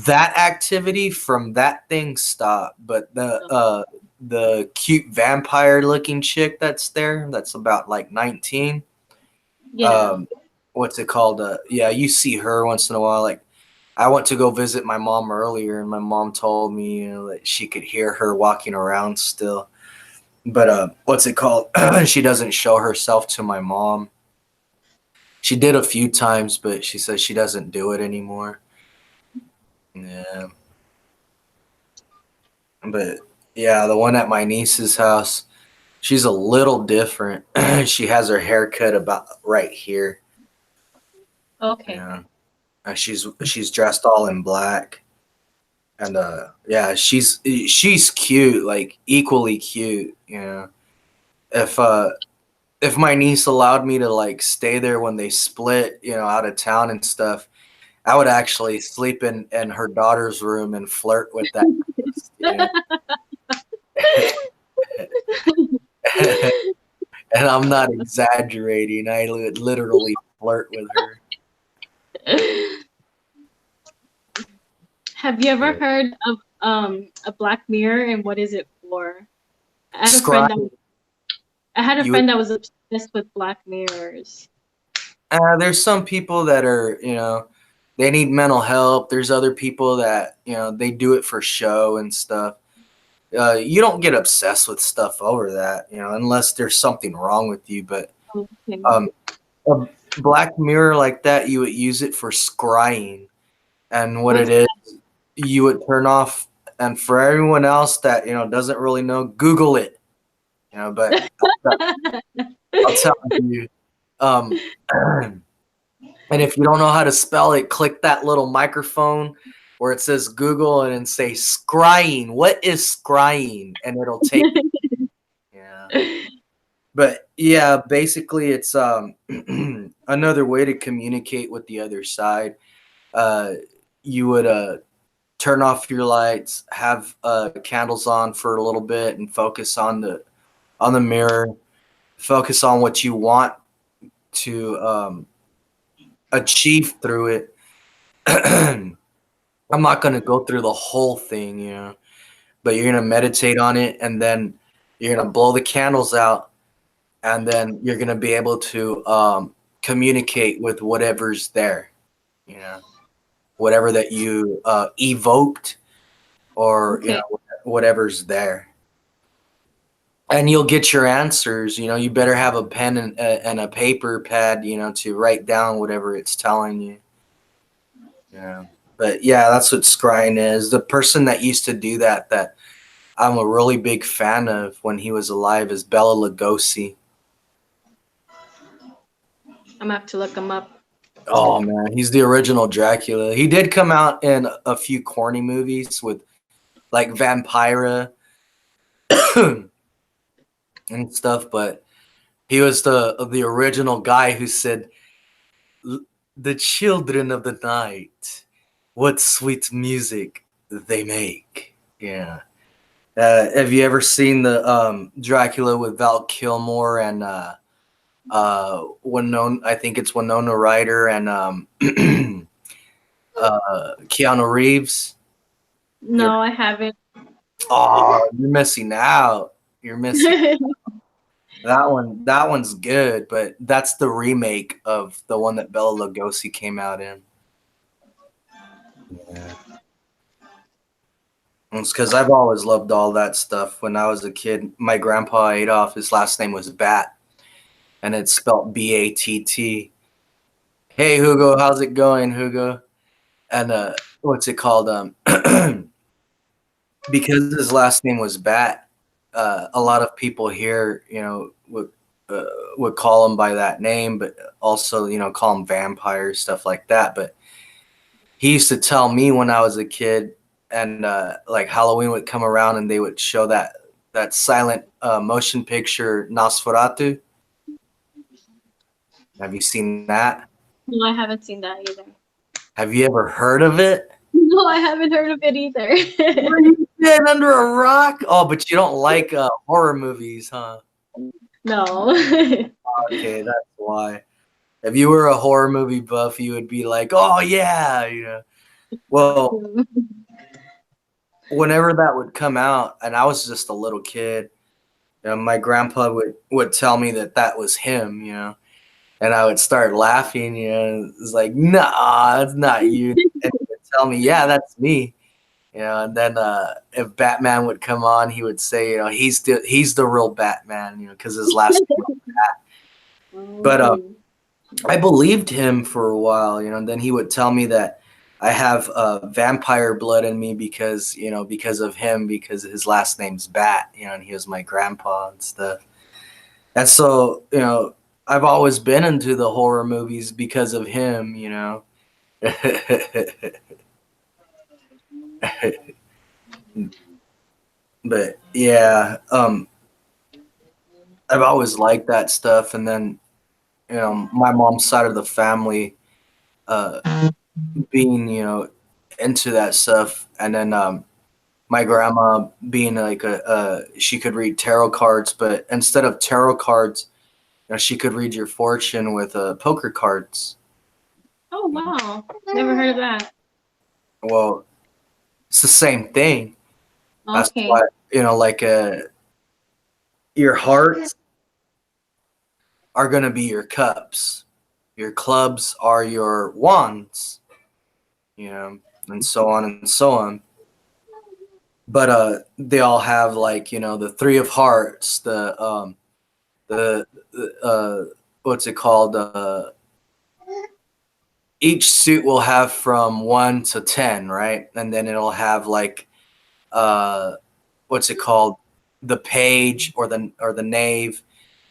That activity from that thing stopped, but the cute vampire looking chick that's there, that's about like 19. Yeah. Um, what's it called? Yeah, you see her once in a while. Like I went to go visit my mom earlier, and my mom told me, that she could hear her walking around still. But what's it called? She doesn't show herself to my mom. She did a few times, but she says she doesn't do it anymore. Yeah. But yeah, the one at my niece's house, she's a little different. She has her hair cut about right here. Okay. Yeah. And she's dressed all in black. And yeah, she's cute, like equally cute, you know. If if my niece allowed me to like stay there when they split, out of town and stuff, I would actually sleep in her daughter's room and flirt with that ghost, And I'm not exaggerating. I would literally flirt with her. Have you ever Yeah. heard of a black mirror and what is it for? I had a friend that Scry, I had a you would, friend that was obsessed with black mirrors. there's some people that are, they need mental help. There's other people that, they do it for show and stuff. You don't get obsessed with stuff over that, unless there's something wrong with you. But Okay. um, a black mirror like that, you would use it for scrying. And what it What's is, you would turn off. And for everyone else that, doesn't really know, Google it. But I'll tell you. Um, and if you don't know how to spell it, click that little microphone where it says Google and then say scrying. What is scrying? And it'll take. Yeah. But yeah, basically it's another way to communicate with the other side. Uh, you would turn off your lights, have candles on for a little bit, and focus on the mirror. Focus on what you want to achieve through it. I'm not gonna go through the whole thing, but you're gonna meditate on it, and then you're gonna blow the candles out, and then you're gonna be able to communicate with whatever's there, whatever that you evoked, or okay. whatever's there, and you'll get your answers. You better have a pen and a paper pad, to write down whatever it's telling you. Yeah. But yeah, that's what scrying is. The person that used to do that I'm a really big fan of when he was alive is Bela Lugosi. I'm gonna have to look them up. Oh man, he's the original Dracula. He did come out in a few corny movies with like Vampira and stuff, but he was the original guy who said, "The children of the night, what sweet music they make." Yeah. Have you ever seen the Dracula with Val Kilmer and Winona? I think it's Winona Ryder and Keanu Reeves. You're, No, I haven't. you're missing out. You're missing that one. That one's good, but that's the remake of the one that Bela Lugosi came out in. Yeah. It's because I've always loved all that stuff. When I was a kid, my grandpa Adolf, his last name was Bat, and it's spelled Batt. Hey Hugo, how's it going, Hugo? And what's it called? Because his last name was Bat, a lot of people here, would call him by that name, but also, call him vampire, stuff like that. But he used to tell me when I was a kid, and like Halloween would come around, and they would show that silent motion picture Nosferatu. Have you seen that? No, I haven't seen that either. Have you ever heard of it? No, I haven't heard of it Where either. you been under a rock? Oh, but you don't like horror movies, huh? No. Okay, that's why. If you were a horror movie buff, you would be like, "Oh yeah," you know. Well, whenever that would come out, and I was just a little kid, my grandpa would tell me that that was him, and I would start laughing, it's like, nah, it's not you. And he would tell me, yeah, that's me, and then if Batman would come on, he would say, he's the real Batman, because his last name. But Oh. I believed him for a while, and then he would tell me that I have vampire blood in me because of him, because his last name's Bat, and he was my grandpa and stuff. And so, I've always been into the horror movies because of him. But yeah, I've always liked that stuff. And then, my mom's side of the family, uh, being, into that stuff. And then, my grandma being like she could read tarot cards, but instead of tarot cards, she could read your fortune with poker cards. Oh wow. Never heard of that. Well, it's the same thing. That's Okay. why, like your hearts are going to be your cups. Your clubs are your wands, and so on and so on. But they all have, like, the three of hearts, the what's it called? Each suit will have from 1 to 10, right? And then it'll have like what's it called? The page or the knave.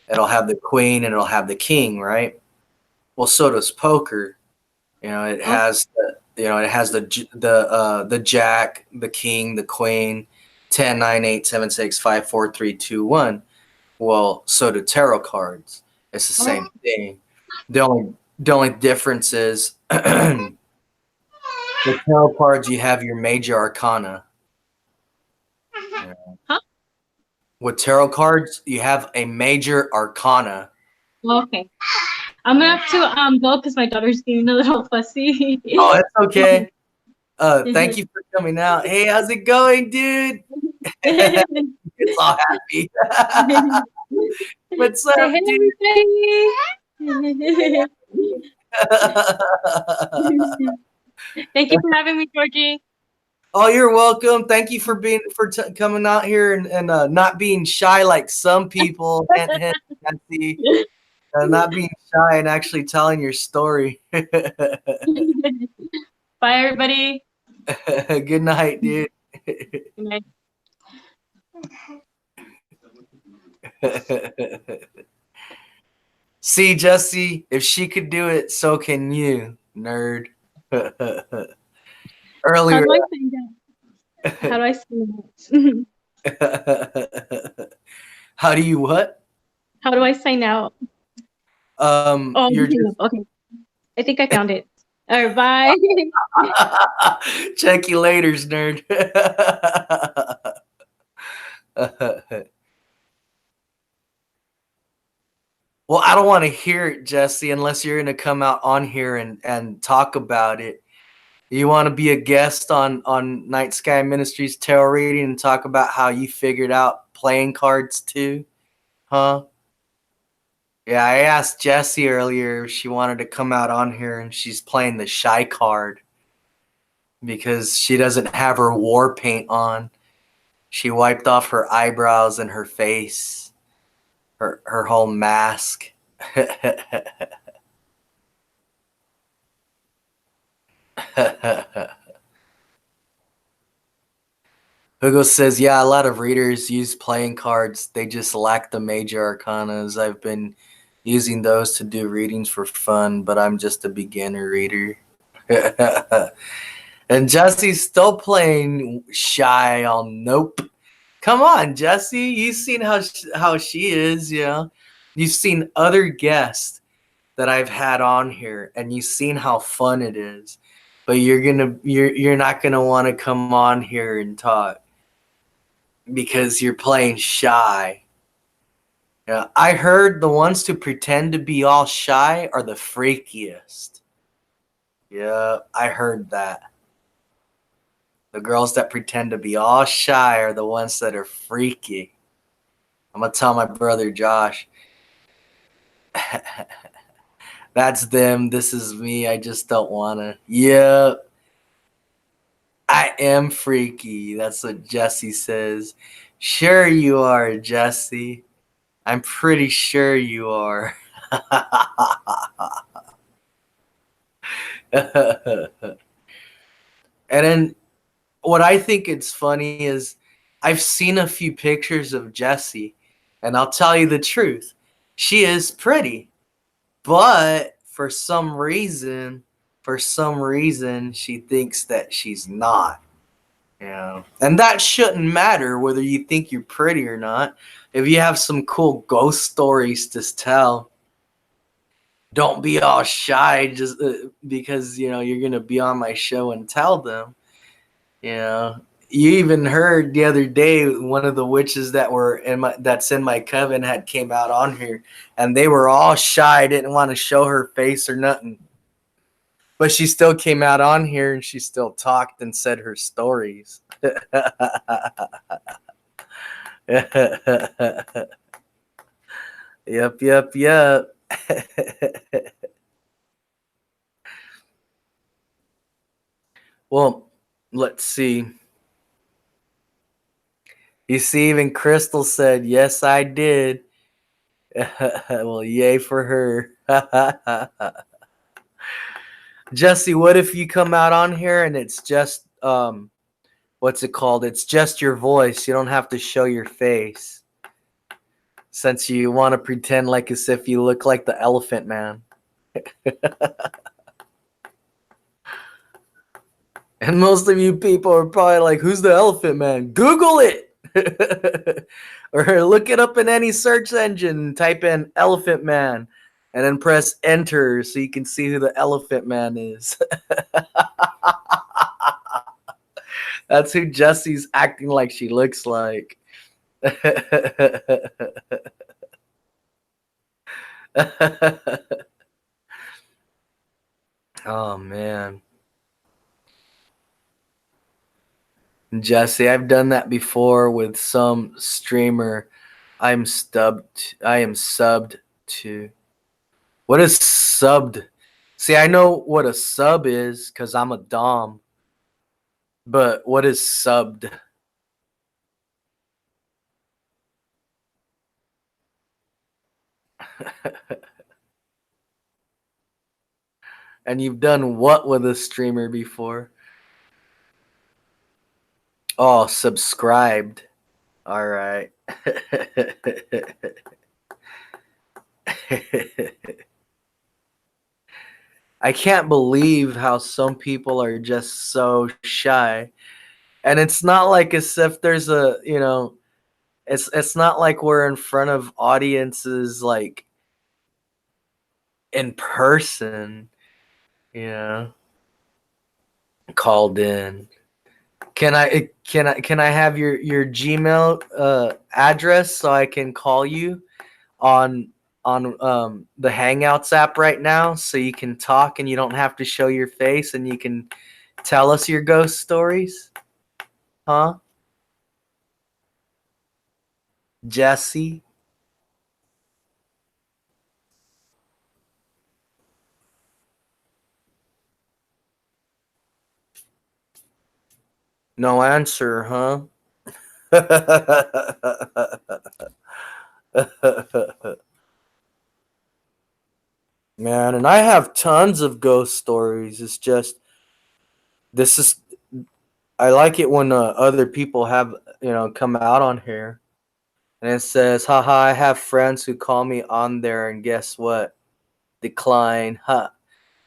It'll have the queen and it'll have the king, right? Well, so does poker. It Oh, has the jack, the king, the queen, 10, 9, 8, 7, 6, 5, 4, 3, 2, 1. Well, so do tarot cards. It's the same thing. The only difference is with tarot cards you have your major arcana. huh? With tarot cards you have a major arcana. Okay. I'm gonna have to go because my daughter's getting a little fussy. Oh, that's okay. Thank you for coming out. Hey, how's it going, dude? It's all happy. What's Say up, hey, everybody. dude? Thank you for having me, Georgie. Oh, you're welcome. Thank you for coming out here and not being shy like some people. Nancy, not being shy and actually telling your story. Bye, everybody. Good night, dude. Good night. See, Jesse, if she could do it, so can you, nerd. How Earlier. do I sign out? How do I sign out? How do you what? How do I sign out? Oh, You're just okay. I think I found it. All right, bye. check you later, nerd. Well, I don't want to hear it, Jesse, unless you're going to come out on here and talk about it. You want to be a guest on Night Sky Ministries tarot reading and talk about how you figured out playing cards too? Huh? Yeah, I asked Jessie earlier if she wanted to come out on here, and she's playing the shy card because she doesn't have her war paint on. She wiped off her eyebrows and her face, her whole mask. Hugo says, yeah, a lot of readers use playing cards. They just lack the major arcanas. I've been using those to do readings for fun, but I'm just a beginner reader. And Jesse's still playing shy on nope. Come on, Jesse. You've seen how she is, You've seen other guests that I've had on here, and you've seen how fun it is, but you're not gonna want to come on here and talk because you're playing shy. Yeah, I heard the ones who pretend to be all shy are the freakiest. Yeah, I heard that. The girls that pretend to be all shy are the ones that are freaky. I'm gonna tell my brother Josh. That's them. This is me. I just don't wanna. Yeah, I am freaky. That's what Jesse says. Sure you are, Jesse. I'm pretty sure you are. And then what I think it's funny is I've seen a few pictures of Jessie, and I'll tell you the truth. She is pretty, but for some reason, she thinks that she's not. You know, and that shouldn't matter whether you think you're pretty or not. If you have some cool ghost stories to tell, don't be all shy just because you're gonna be on my show and tell them. You know, you even heard the other day one of the witches that's in my coven had came out on here, and they were all shy, didn't want to show her face or nothing. But she still came out on here and she still talked and said her stories. Yep, yep, yep. Well, let's see. You see, even Crystal said, yes, I did. Well, yay for her. Jesse, what if you come out on here and it's just, what's it called? It's just your voice. You don't have to show your face. Since you want to pretend like as if you look like the Elephant Man. And most of you people are probably like, who's the Elephant Man? Google it! Or look it up in any search engine. Type in Elephant Man. And then press enter so you can see who the Elephant Man is. That's who Jesse's acting like she looks like. Oh, man. Jesse, I've done that before with some streamer. I am subbed to. What is subbed? See, I know what a sub is because I'm a dom. But what is subbed? And you've done what with a streamer before? Oh, subscribed. All right. I can't believe how some people are just so shy. And it's not like as if there's it's not like we're in front of audiences like in person, you know, called in. Can I have your Gmail address so I can call you on the Hangouts app right now so you can talk and you don't have to show your face and you can tell us your ghost stories? Huh? Jesse? No answer, huh? Man, and I have tons of ghost stories. It's just this is I like it when other people have come out on here, and it says, "Haha, I have friends who call me on there, and guess what? Decline." Huh?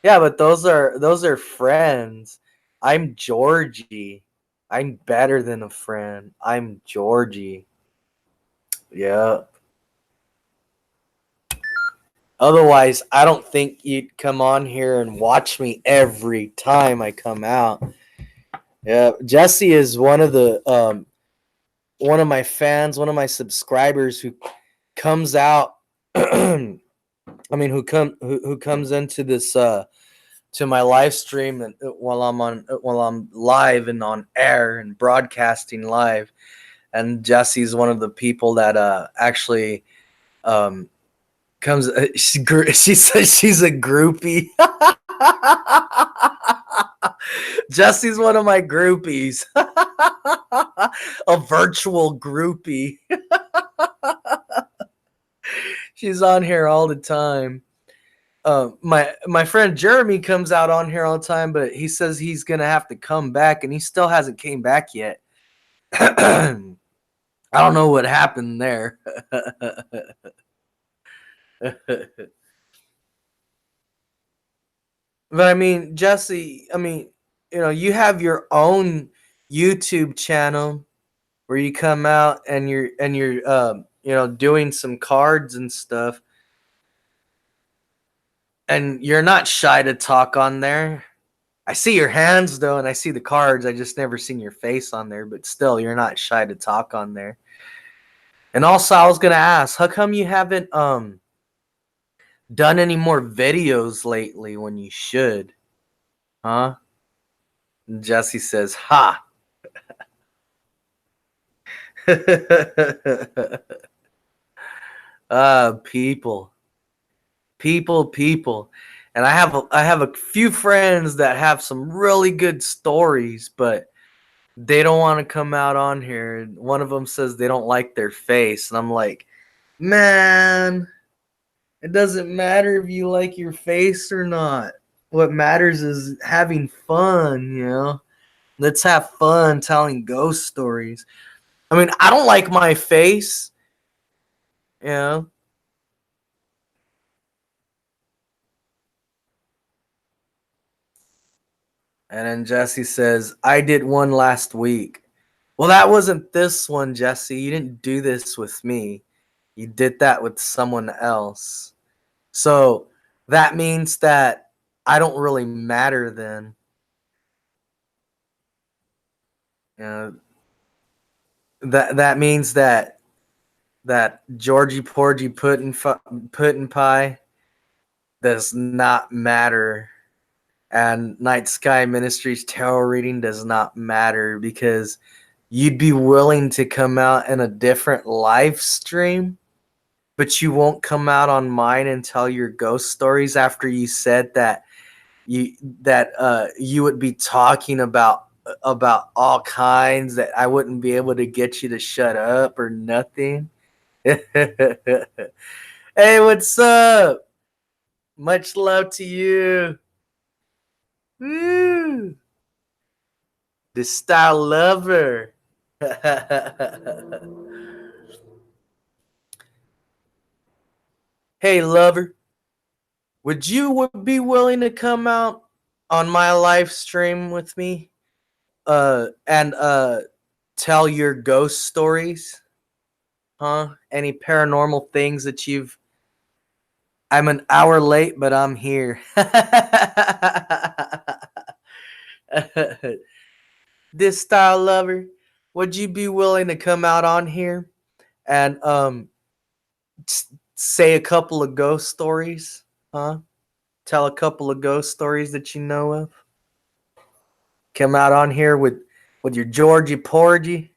Yeah, but those are friends. I'm Georgie. I'm better than a friend. I'm Georgie. Yeah. Otherwise, I don't think you'd come on here and watch me every time I come out. Yeah, Jesse is one of my fans, one of my subscribers who comes out. I mean, who comes into this to my live stream and while I'm live and on air and broadcasting live. And Jesse's one of the people that actually um, comes. She says she's a groupie. Jesse's one of my groupies. A virtual groupie. She's on here all the time. My friend Jeremy comes out on here all the time, but he says he's gonna have to come back, and he still hasn't came back yet. I don't know what happened there. But I mean, Jesse, I mean, you have your own YouTube channel where you come out and you're doing some cards and stuff, and you're not shy to talk on there. I see your hands though, and I see the cards. I just never seen your face on there, but still, you're not shy to talk on there. And also, I was gonna ask, how come you haven't done any more videos lately when you should? Huh? And Jesse says, "Ha." People, people, and I have a few friends that have some really good stories, but they don't want to come out on here. And one of them says they don't like their face, and I'm like, man, it doesn't matter if you like your face or not. What matters is having fun, you know? Let's have fun telling ghost stories. I mean, I don't like my face, you know? And then Jesse says, I did one last week. Well, that wasn't this one, Jesse. You didn't do this with me. You did that with someone else. So that means that I don't really matter then. You know, that means that Georgie Porgy Puddin' Pie does not matter, and Night Sky Ministries tarot reading does not matter because you'd be willing to come out in a different live stream, but you won't come out on mine and tell your ghost stories after you said that you you would be talking about all kinds that I wouldn't be able to get you to shut up or nothing. Hey, what's up? Much love to you. Woo! The style lover. Hey, lover. Would you be willing to come out on my live stream with me? And tell your ghost stories? Huh? Any paranormal things that you've I'm an hour late, but I'm here. This style lover, would you be willing to come out on here and say a couple of ghost stories? Huh? Tell a couple of ghost stories that you know of? Come out on here with your Georgie Porgy?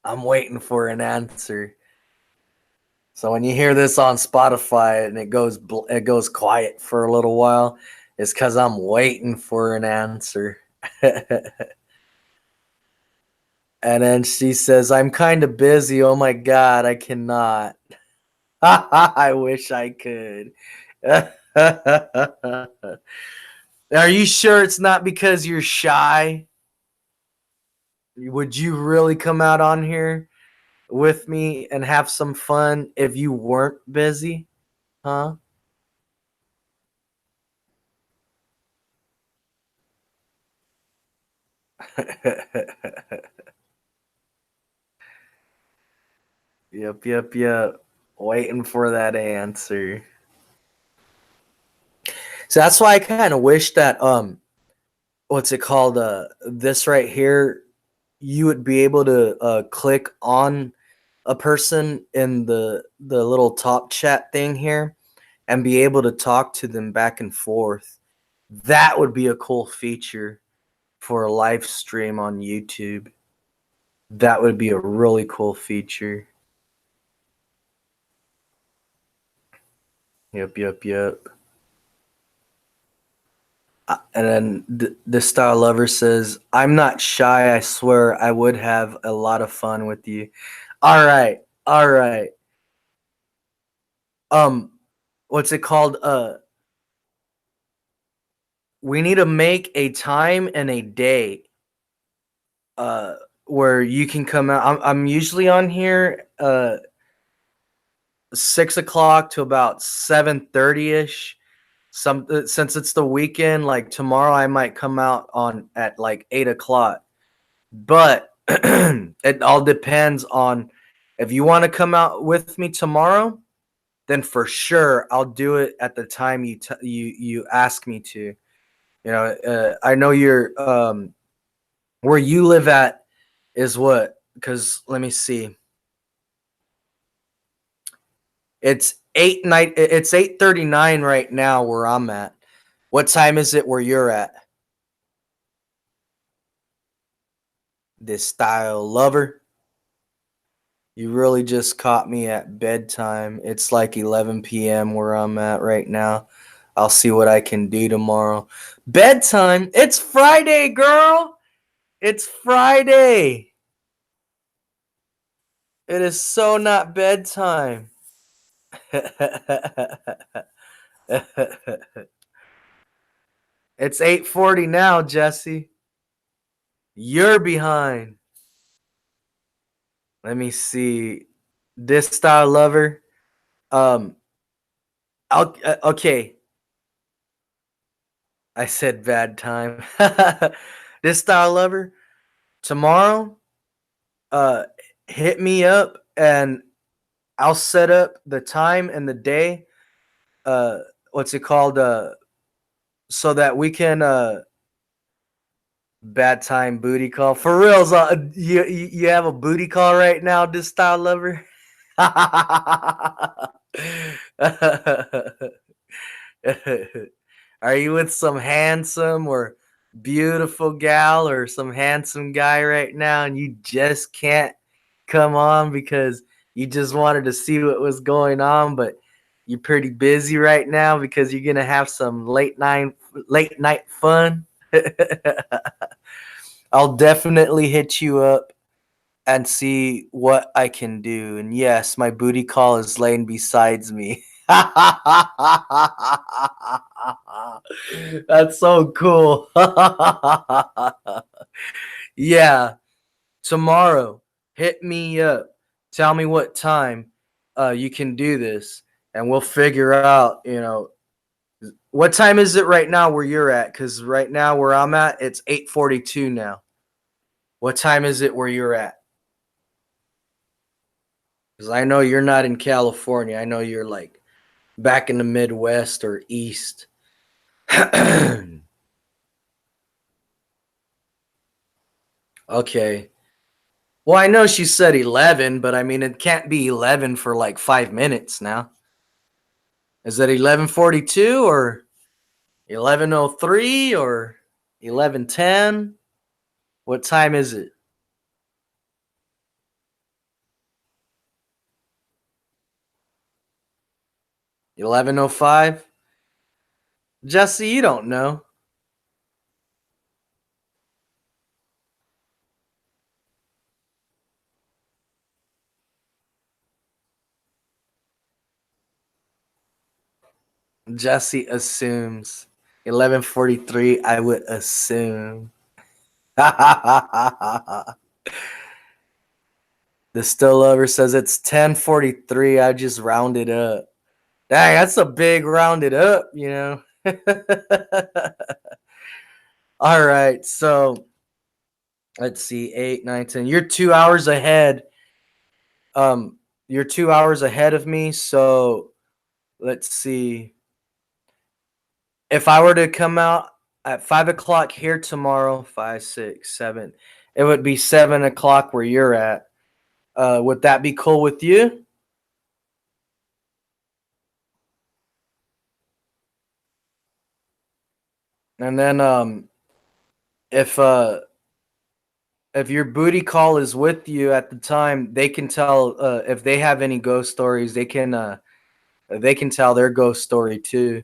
I'm waiting for an answer. So when you hear this on Spotify and it goes quiet for a little while, it's because I'm waiting for an answer. And then she says, I'm kind of busy. Oh my God, I cannot. I wish I could. Are you sure it's not because you're shy? Would you really come out on here with me and have some fun if you weren't busy? Huh? Yep. Waiting for that answer. So that's why I kind of wish that what's it called? This right here, you would be able to click on a person in the little top chat thing here and be able to talk to them back and forth. That would be a cool feature for a live stream on YouTube. That would be a really cool feature. Yep. And then the Star Lover says, "I'm not shy. I swear I would have a lot of fun with you." All right. Um, what's it called? We need to make a time and a day. Uh, where you can come out. I'm usually on here 6 o'clock to about 7:30 ish. Some since it's the weekend, like tomorrow, I might come out on at like 8 o'clock. But it all depends on if you want to come out with me tomorrow. Then for sure I'll do it at the time you ask me to. You know, I know you're where you live at is what? Because let me see. It's 8:39 right now where I'm at. What time is it where you're at? This style lover. You really just caught me at bedtime. It's like 11 p.m. where I'm at right now. I'll see what I can do tomorrow. Bedtime? It's Friday, girl. It's Friday. It is so not bedtime. It's 8:40 now, Jesse. You're behind. Let me see. This style lover. Um okay. I said bad time. This style lover. Tomorrow, uh hit me up and I'll set up the time and the day. Uh what's it called? So that we can bad time booty call. For reals, you have a booty call right now, this style lover? Are you with some handsome or beautiful gal or some handsome guy right now and you just can't come on because you just wanted to see what was going on, but you're pretty busy right now because you're gonna have some late night fun? I'll definitely hit you up and see what I can do. And yes, my booty call is laying besides me. That's so cool. Yeah, tomorrow, hit me up. Tell me what time you can do this, and we'll figure out, what time is it right now where you're at? Because right now where I'm at, it's 8:42 now. What time is it where you're at? Because I know you're not in California. I know you're like back in the Midwest or East. Okay. Well, I know she said 11, but I mean, it can't be 11 for like 5 minutes now. Is it 11:42 or 11:03 or 11:10? What time is it? 11:05? Jesse, you don't know. Jesse assumes 11:43. I would assume. The still lover says it's 10:43. I just rounded up. Dang, that's a big rounded up. All right, so let's see, 8, 9, 10. You're 2 hours ahead. Um, You're 2 hours ahead of me, so let's see. If I were to come out at 5 o'clock here tomorrow, 5, 6, 7, it would be 7 o'clock where you're at. Would that be cool with you? And then if uh if your booty call is with you at the time, they can tell if they have any ghost stories, they can tell their ghost story too.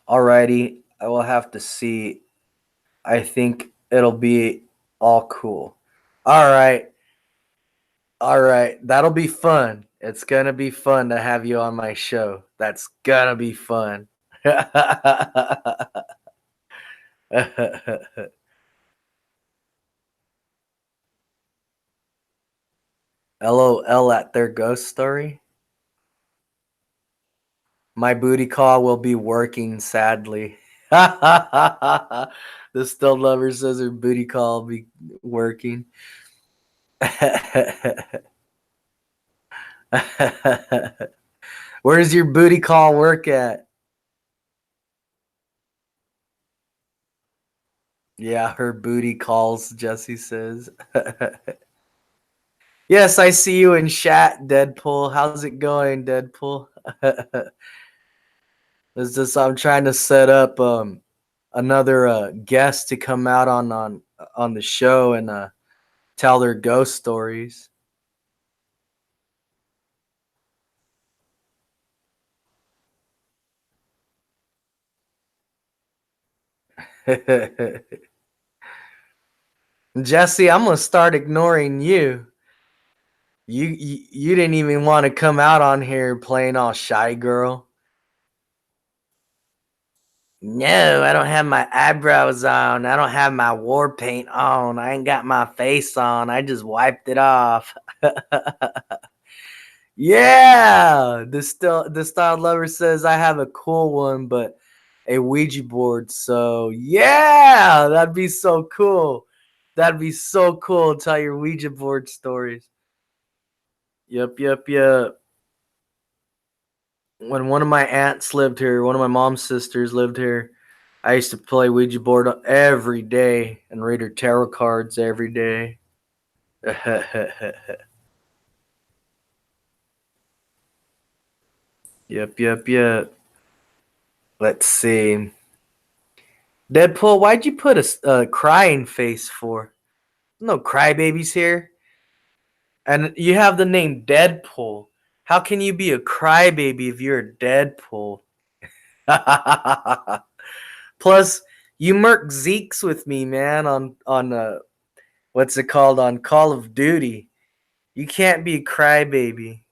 Alrighty, I will have to see. I think it'll be all cool. All right. All right. That'll be fun. It's going to be fun to have you on my show. That's going to be fun. LOL at their ghost story. My booty call will be working, sadly. The still lover says her booty call will be working. Where does your booty call work at? Yeah, her booty calls, Jesse says. Yes, I see you in chat, Deadpool. How's it going, Deadpool? It's just I'm trying to set up another guest to come out on the show and tell their ghost stories. Jesse, I'm gonna start ignoring you. You didn't even want to come out on here playing all shy girl. No, I don't have my eyebrows on. I don't have my war paint on. I ain't got my face on. I just wiped it off. Yeah, the style lover says I have a cool one, but a Ouija board. So yeah, that'd be so cool. That'd be so cool. Tell your Ouija board stories. Yep, yep, yep. When one of my aunts lived here, one of my mom's sisters lived here, I used to play Ouija board every day and read her tarot cards every day. Yep, yep, yep. Let's see. Deadpool, why'd you put a crying face for? No crybabies here. And you have the name Deadpool. How can you be a crybaby if you're a Deadpool? Plus, you murk Zeeks with me, man, on what's it called, on Call of Duty. You can't be a crybaby.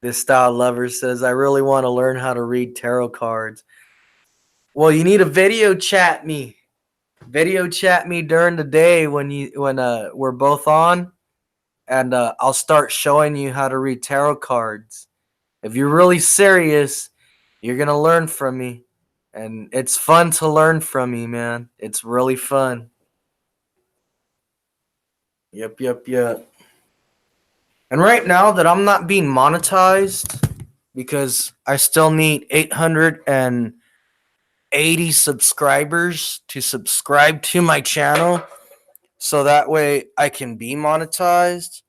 This style lover says, I really want to learn how to read tarot cards. Well, you need to video chat me. Video chat me during the day when we're both on, and I'll start showing you how to read tarot cards. If you're really serious, you're gonna learn from me, and it's fun to learn from me, man. It's really fun. Yep, yep, yep. And right now that I'm not being monetized because I still need 880 subscribers to subscribe to my channel so that way I can be monetized.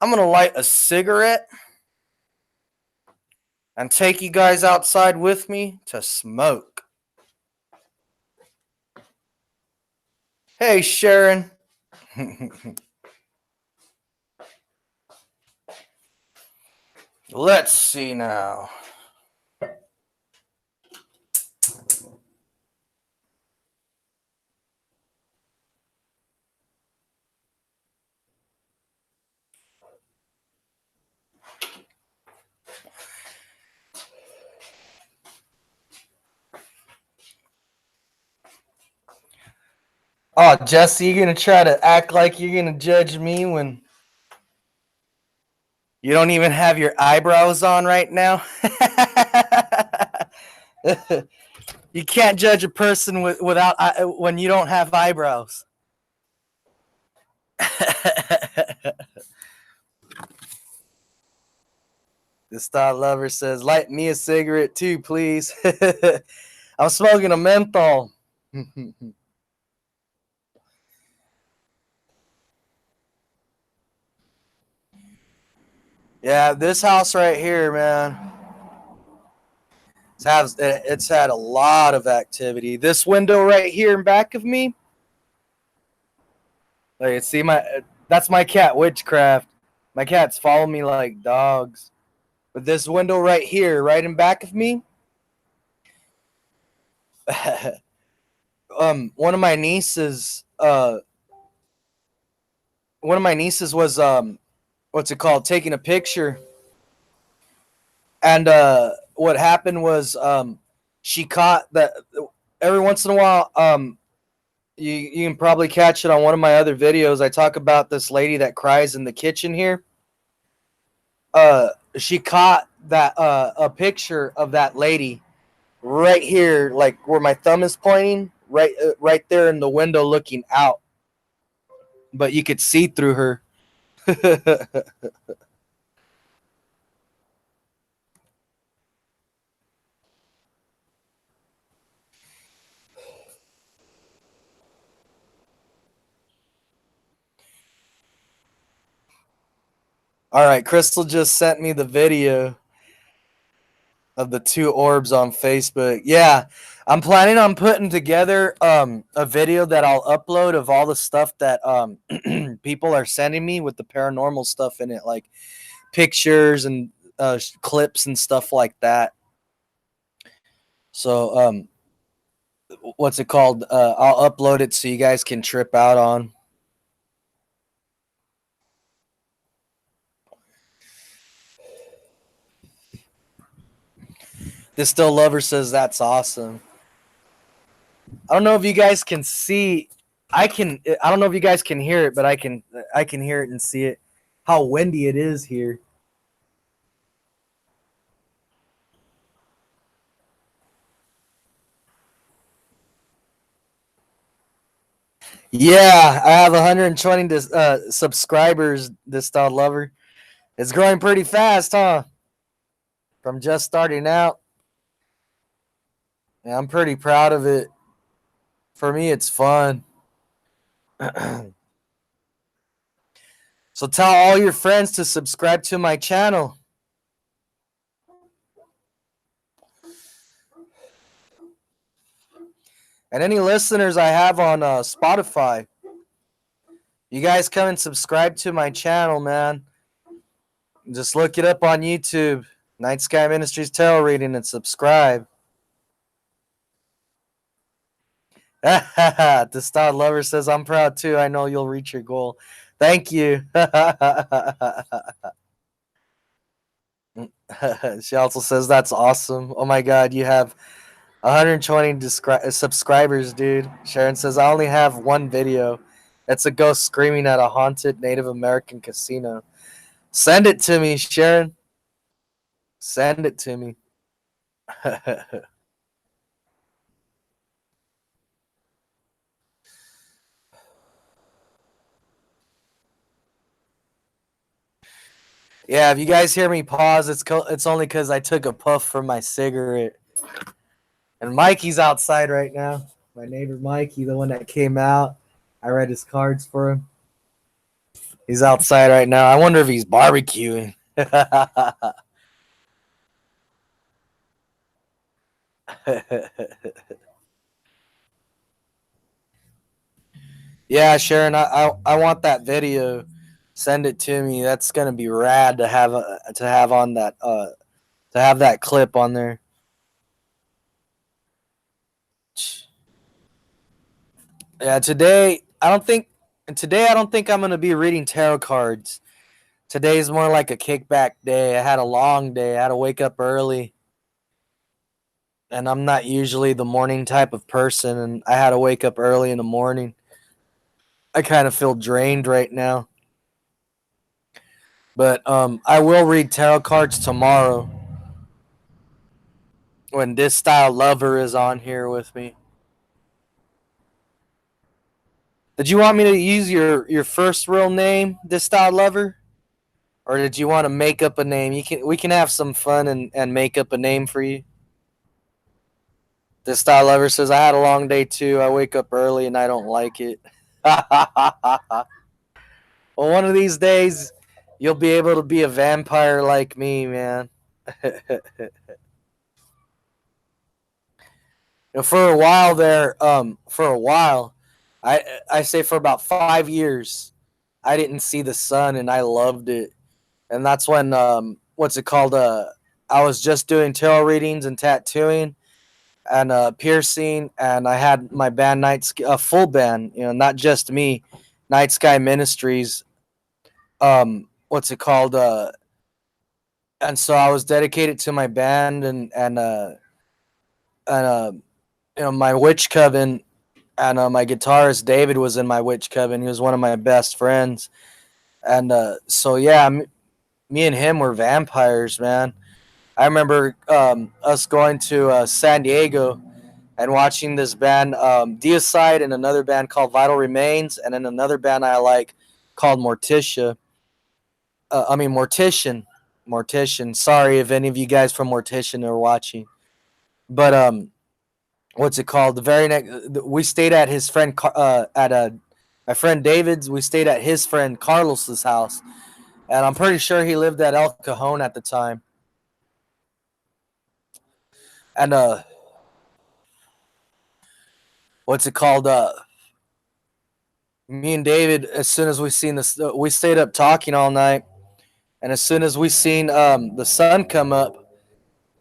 I'm going to light a cigarette and take you guys outside with me to smoke. Hey, Sharon. Let's see now. Oh, Jesse, you're going to try to act like you're going to judge me when you don't even have your eyebrows on right now? You can't judge a person without when you don't have eyebrows. This thought lover says, "Light me a cigarette too, please." I'm smoking a menthol. Yeah, this house right here, man. It's had a lot of activity. This window right here in back of me. Like, see that's my cat Witchcraft. My cats follow me like dogs. But this window right here, right in back of me, one of my nieces, was what's it called, taking a picture, and what happened was she caught that every once in a while. You can probably catch it on one of my other videos. I talk about this lady that cries in the kitchen here. She caught that a picture of that lady right here, like where my thumb is pointing, right there in the window looking out. But you could see through her. All right, Crystal just sent me the video of the two orbs on Facebook. Yeah, I'm planning on putting together a video that I'll upload of all the stuff that people are sending me with the paranormal stuff in it, like pictures and clips and stuff like that. So what's it called? I'll upload it so you guys can trip out on. This still lover says that's awesome. I don't know if you guys can see. I don't know if you guys can hear it, but I can hear it and see it. How windy it is here. Yeah, I have 120 subscribers. This style lover, it's growing pretty fast, huh? From just starting out. Yeah, I'm pretty proud of it. For me, it's fun. So tell all your friends to subscribe to my channel. And any listeners I have on Spotify, you guys come and subscribe to my channel, man. Just look it up on YouTube, Night Sky Ministries Tarot Reading, and subscribe. The Star Lover says, "I'm proud too. I know you'll reach your goal." Thank you. She also says, "That's awesome. Oh my God, you have 120 subscribers, dude." Sharon says, "I only have one video. It's a ghost screaming at a haunted Native American casino." Send it to me, Sharon. Send it to me. Yeah, if you guys hear me pause, it's only because I took a puff from my cigarette. And Mikey's outside right now. My neighbor Mikey, the one that came out. I read his cards for him. He's outside right now. I wonder if he's barbecuing. Yeah, Sharon, I want that video. Send it to me. That's gonna be rad to have on that to have that clip on there. Yeah, today I don't think I'm gonna be reading tarot cards. Today is more like a kickback day. I had a long day. I had to wake up early. And I'm not usually the morning type of person, and I had to wake up early in the morning. I kind of feel drained right now. But I will read tarot cards tomorrow. when this style lover is on here with me. Did you want me to use your first real name, this style lover? Or did you want to make up a name? We can have some fun and make up a name for you. This style lover says I had a long day too. I wake up early and I don't like it. Well, one of these days you'll be able to be a vampire like me, man. For a while there, for a while, I say for about 5 years, I didn't see the sun and I loved it. And that's when what's it called? I was just doing tarot readings and tattooing and piercing, and I had my band a full band, not just me, Night Sky Ministries. What's it called? And so I was dedicated to my band and my witch coven, and my guitarist David was in my witch coven. He was one of my best friends, and so yeah, me and him were vampires, man. I remember us going to San Diego and watching this band, Deicide, and another band called Vital Remains, and then another band I like called Morticia. Mortician. Mortician. Sorry if any of you guys from Mortician are watching. But what's it called? The very next, we stayed at his friend, my friend David's. We stayed at his friend Carlos's house, and I'm pretty sure he lived at El Cajon at the time. And what's it called? Me and David, as soon as we seen this, we stayed up talking all night, and as soon as we seen the sun come up,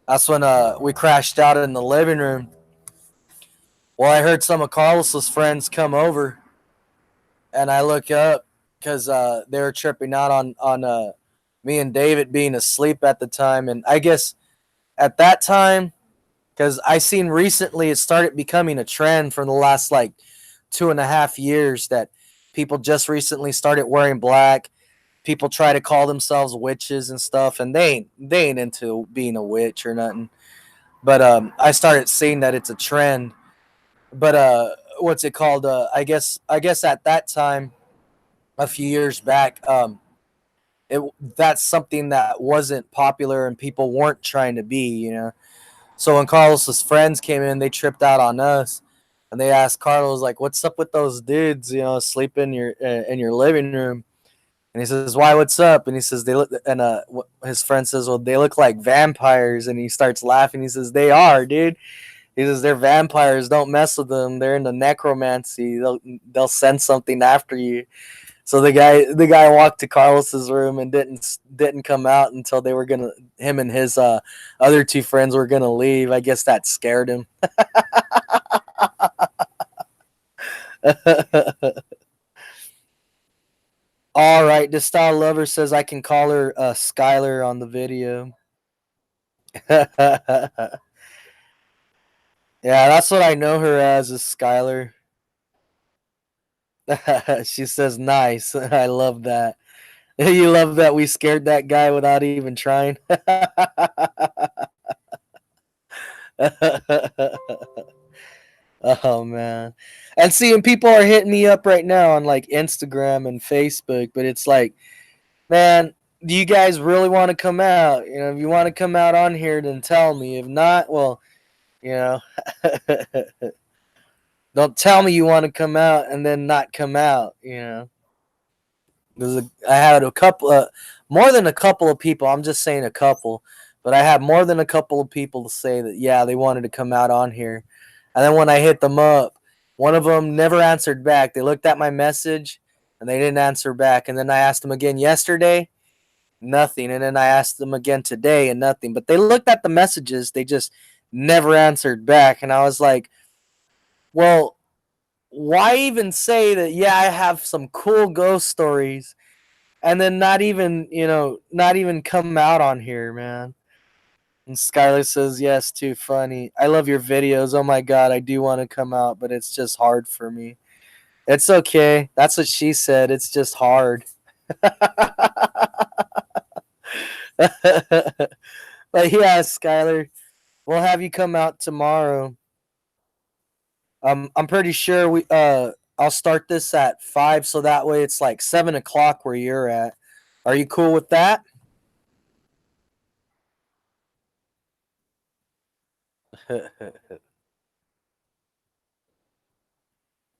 that's when we crashed out in the living room. Well, I heard some of Carlos's friends come over, and I look up because they were tripping out on me and David being asleep at the time, and I guess at that time, because I seen recently it started becoming a trend for the last like 2.5 years that people just recently started wearing black. People try to call themselves witches and stuff, and they ain't into being a witch or nothing. But I started seeing that it's a trend. But what's it called? I guess at that time, a few years back, it that's something that wasn't popular and people weren't trying to be. So when Carlos's friends came in, they tripped out on us, and they asked Carlos like, "What's up with those dudes? Sleeping in your living room?" And he says, "Why? What's up?" And he says, "They look." And his friend says, "Well, they look like vampires." And he starts laughing. He says, "They are, dude." He says, "They're vampires. Don't mess with them. They're into necromancy. They'll send something after you." So the guy walked to Carlos's room and didn't come out until they were gonna him and his other two friends were gonna leave. I guess that scared him. All right, this style lover says I can call her Skylar on the video. Yeah, that's what I know her as, is Skylar. She says nice. I love that. You love that we scared that guy without even trying. Oh man. And seeing people are hitting me up right now on like Instagram and Facebook, but it's like, man, do you guys really want to come out? If you want to come out on here, then tell me. If not, well, you know, don't tell me you want to come out and then not come out. I had a couple, more than a couple of people. I'm just saying a couple, but I had more than a couple of people to say that, yeah, they wanted to come out on here. And then when I hit them up, one of them never answered back. They looked at my message and they didn't answer back. And then I asked them again yesterday, nothing. And then I asked them again today and nothing. But they looked at the messages, they just never answered back. And I was like, well, why even say that, yeah, I have some cool ghost stories and then not even come out on here, man. And Skylar says, yes, too funny. I love your videos. Oh my God, I do want to come out, but it's just hard for me. It's okay. That's what she said. It's just hard. But yeah, Skylar, We'll have you come out tomorrow. I'm pretty sure I'll start this at 5, so that way it's like 7 o'clock where you're at. Are you cool with that?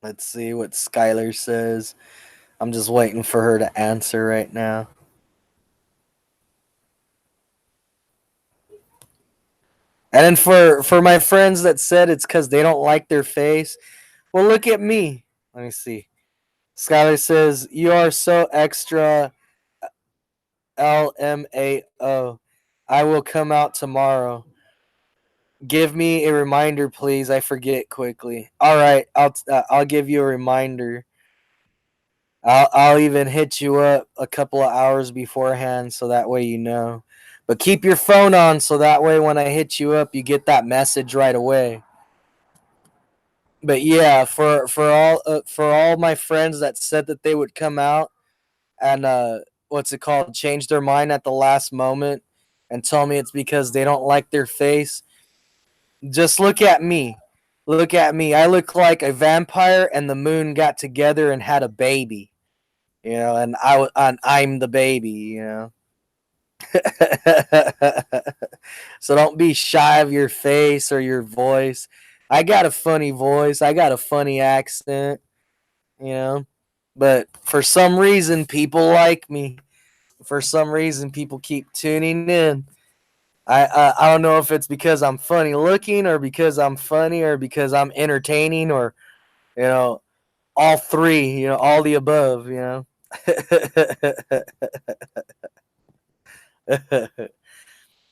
Let's see what Skylar says. I'm just waiting for her to answer right now. And then for my friends that said it's because they don't like their face, well, look at me. Let me see. Skylar says, "You are so extra, LMAO. I will come out tomorrow. Give me a reminder, please. I forget quickly. All right, I'll give you a reminder. I'll even hit you up a couple of hours beforehand, so that way you know. But keep your phone on, so that way when I hit you up, you get that message right away." But yeah, for all my friends that said that they would come out and what's it called, change their mind at the last moment and tell me it's because they don't like their face, just look at me. Look at me. I look like a vampire and the moon got together and had a baby. And I'm the baby, So don't be shy of your face or your voice. I got a funny voice. I got a funny accent, you know. But for some reason, people like me. For some reason, people keep tuning in. I don't know if it's because I'm funny looking or because I'm funny or because I'm entertaining or you know all three, all the above,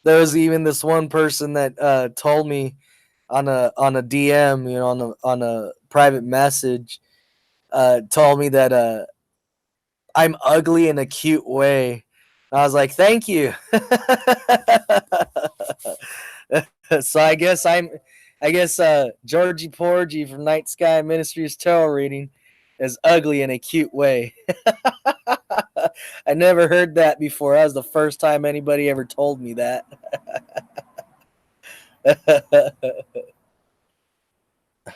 There was even this one person that told me on a DM, on a private message, told me that I'm ugly in a cute way. I was like, thank you. So I guess Georgie Porgy from Night Sky Ministries Tarot Reading is ugly in a cute way. I never heard that before. That was the first time anybody ever told me that.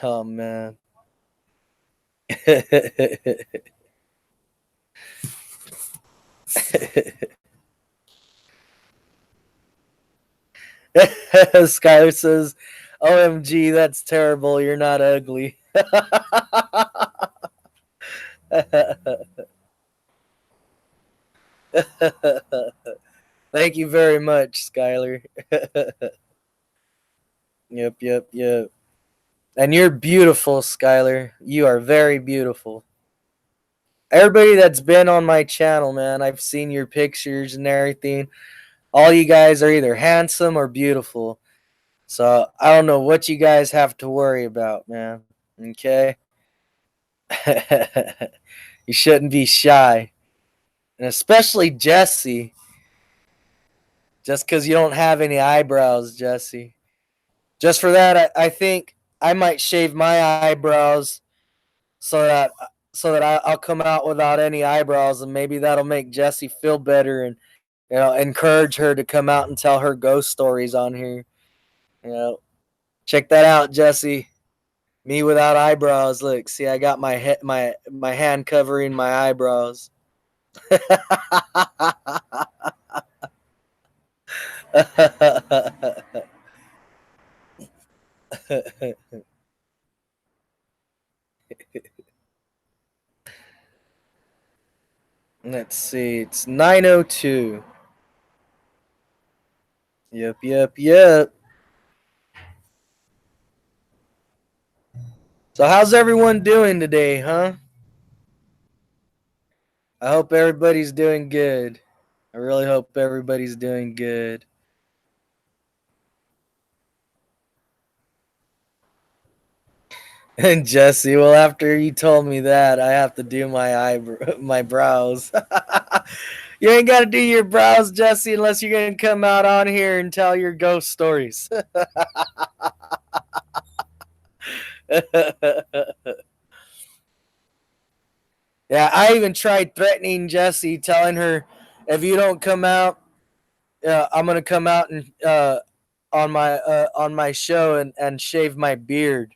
Oh man. Skylar says, "OMG, that's terrible. You're not ugly." Thank you very much, Skylar. Yep, yep, yep. And you're beautiful, Skylar. You are very beautiful. Everybody that's been on my channel, man, I've seen your pictures and everything. All you guys are either handsome or beautiful. So I don't know what you guys have to worry about, man. Okay? You shouldn't be shy. And especially Jesse. Just because you don't have any eyebrows, Jesse. Just for that, I think I might shave my eyebrows so that I'll come out without any eyebrows, and maybe that'll make Jesse feel better and encourage her to come out and tell her ghost stories on here. Check that out, Jesse. Me without eyebrows. Look, see, I got my hand covering my eyebrows. Let's see. It's 9:02. Yep, yep, yep. So how's everyone doing today, huh? I hope everybody's doing good. I really hope everybody's doing good. And Jesse, well, after you told me that, I have to do my brows. You ain't got to do your brows, Jesse, unless you're gonna come out on here and tell your ghost stories. Yeah, I even tried threatening Jesse, telling her, if you don't come out, I'm gonna come out and on my show and shave my beard.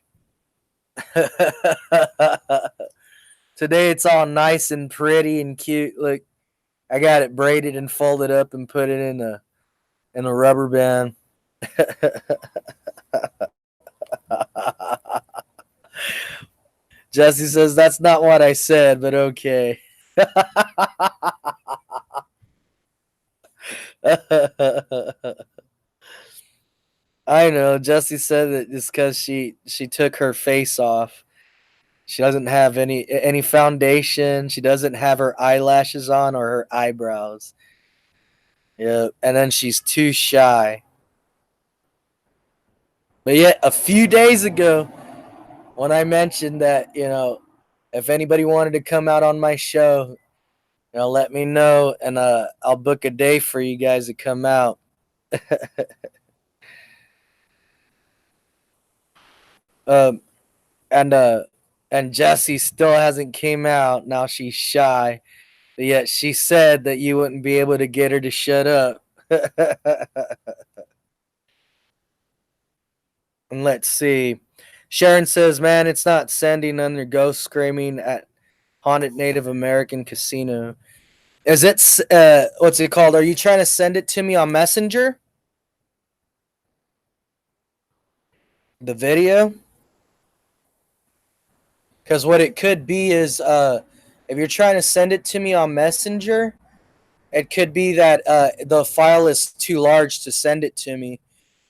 Today it's all nice and pretty and cute. Look, I got it braided and folded up and put it in a rubber band. Jesse says that's not what I said, but okay. I know. Jesse said that it's because she took her face off. She doesn't have any foundation. She doesn't have her eyelashes on or her eyebrows. Yeah, and then she's too shy. But yet, a few days ago, when I mentioned that, if anybody wanted to come out on my show, let me know, and I'll book a day for you guys to come out. um, and Jessie still hasn't came out. Now she's shy, but yet she said that you wouldn't be able to get her to shut up. And let's see. Sharon says, "Man, it's not sending under ghost screaming at haunted Native American casino." Is it? What's it called? Are you trying to send it to me on Messenger? The video? Because what it could be is, if you're trying to send it to me on Messenger, it could be that the file is too large to send it to me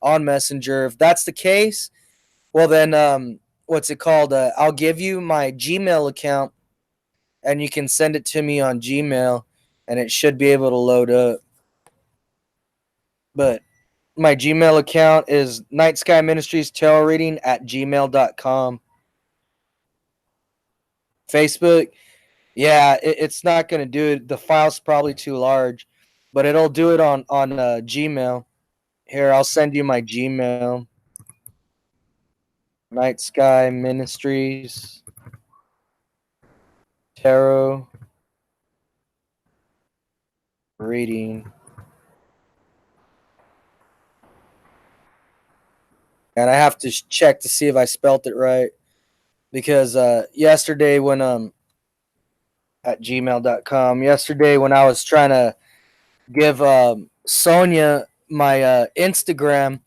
on Messenger. If that's the case, well then, what's it called? I'll give you my Gmail account, and you can send it to me on Gmail, and it should be able to load up. But my Gmail account is Night Sky Ministries Tarot Reading at gmail.com. Facebook, yeah, it's not going to do it. The file's probably too large, but it'll do it on Gmail. Here, I'll send you my Gmail. Night Sky Ministries Tarot Reading. And I have to check to see if I spelt it right, because yesterday when at gmail.com, yesterday when I was trying to give Sonia my Instagram,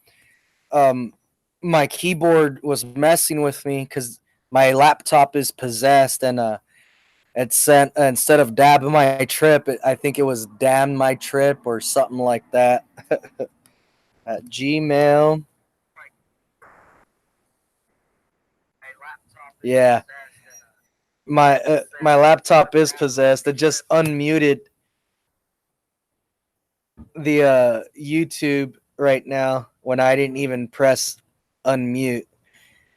my keyboard was messing with me because my laptop is possessed, and it sent, instead of dab my trip, I think it was damn my trip or something like that. At Gmail. Yeah, my laptop is possessed. It just unmuted the YouTube right now when I didn't even press unmute.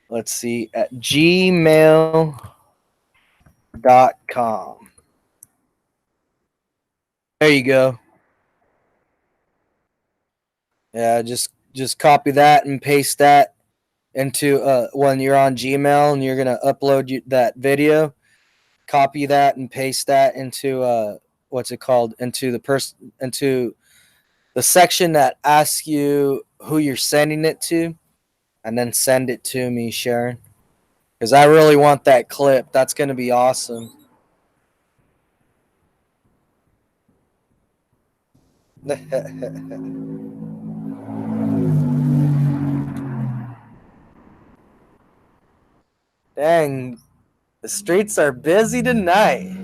Let's see, at gmail.com. There you go. Yeah, just copy that and paste that into when you're on Gmail and you're gonna upload that video. Copy that and paste that into what's it called, into the section that asks you who you're sending it to, and then send it to me, Sharon, because I really want that clip. That's gonna be awesome. Dang, the streets are busy tonight.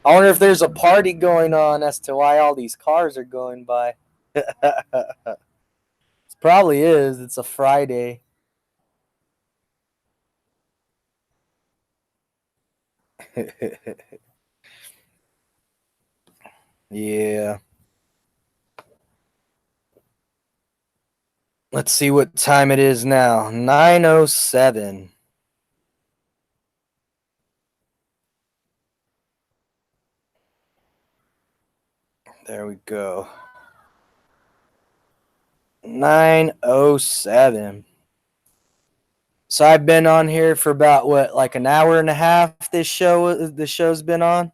I wonder if there's a party going on as to why all these cars are going by. It probably is. It's a Friday. Yeah. Let's see what time it is now. 9:07. There we go. 9:07. So I've been on here for about what, like an hour and a half. The show's been on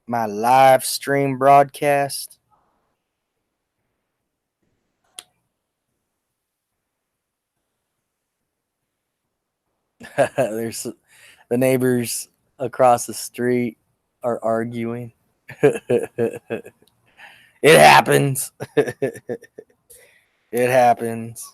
my live stream broadcast. There's the neighbors across the street are arguing. It happens. It happens.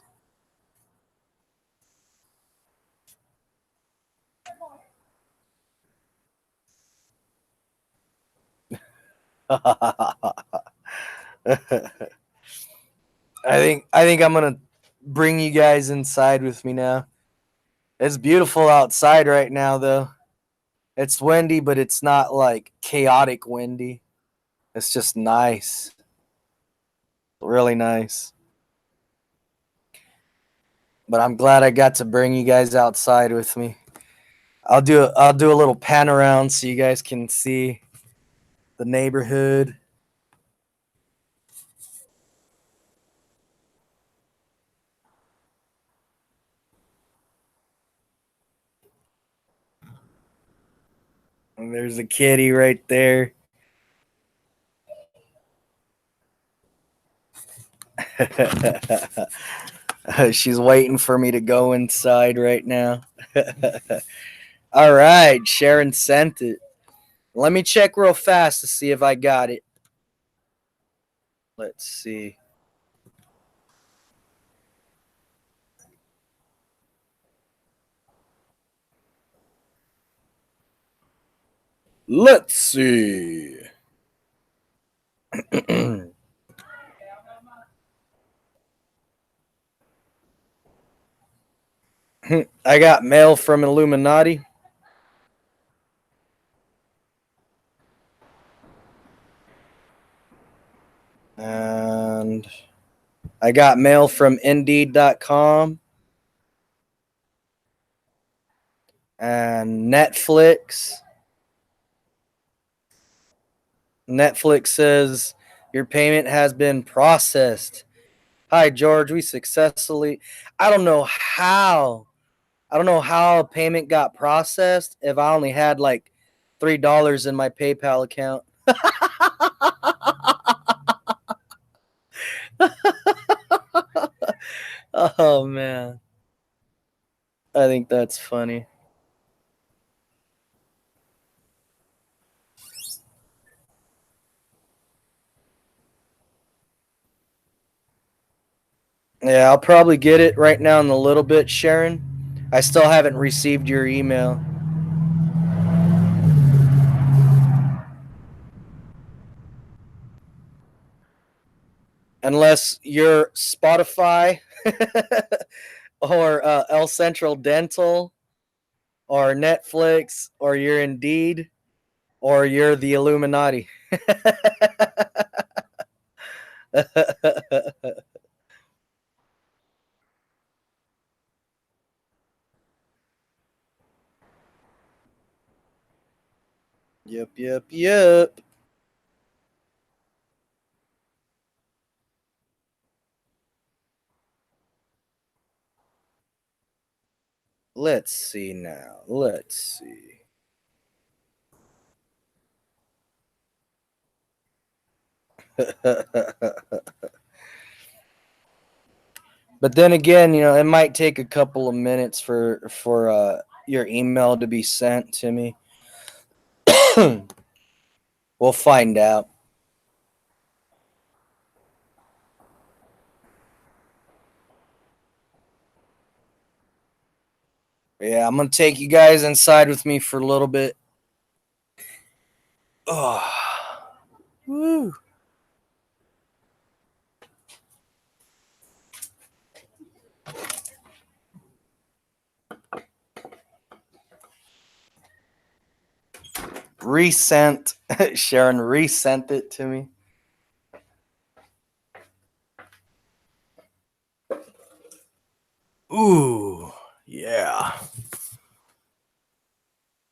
I think I'm gonna bring you guys inside with me now. It's beautiful outside right now though. It's windy, but it's not like chaotic windy. It's just nice. Really nice. But I'm glad I got to bring you guys outside with me. I'll do a little pan around so you guys can see the neighborhood. And there's a kitty right there. She's waiting for me to go inside right now. All right, Sharon sent it. Let me check real fast to see if I got it. Let's see. Let's see. I got mail from Illuminati. And I got mail from Indeed.com and Netflix. Netflix says your payment has been processed. Hi, George. We successfully. I don't know how. I don't know how a payment got processed if I only had like $3 in my PayPal account. Oh man, I think that's funny. Yeah, I'll probably get it right now in a little bit, Sharon. I still haven't received your email. Unless you're Spotify or El Central Dental or Netflix or you're Indeed or you're the Illuminati. Yep, yep, yep. Let's see now. Let's see. But then again, it might take a couple of minutes for your email to be sent to me. We'll find out. Yeah, I'm gonna take you guys inside with me for a little bit. Oh, woo. Resent. Sharon resent it to me. Ooh, yeah.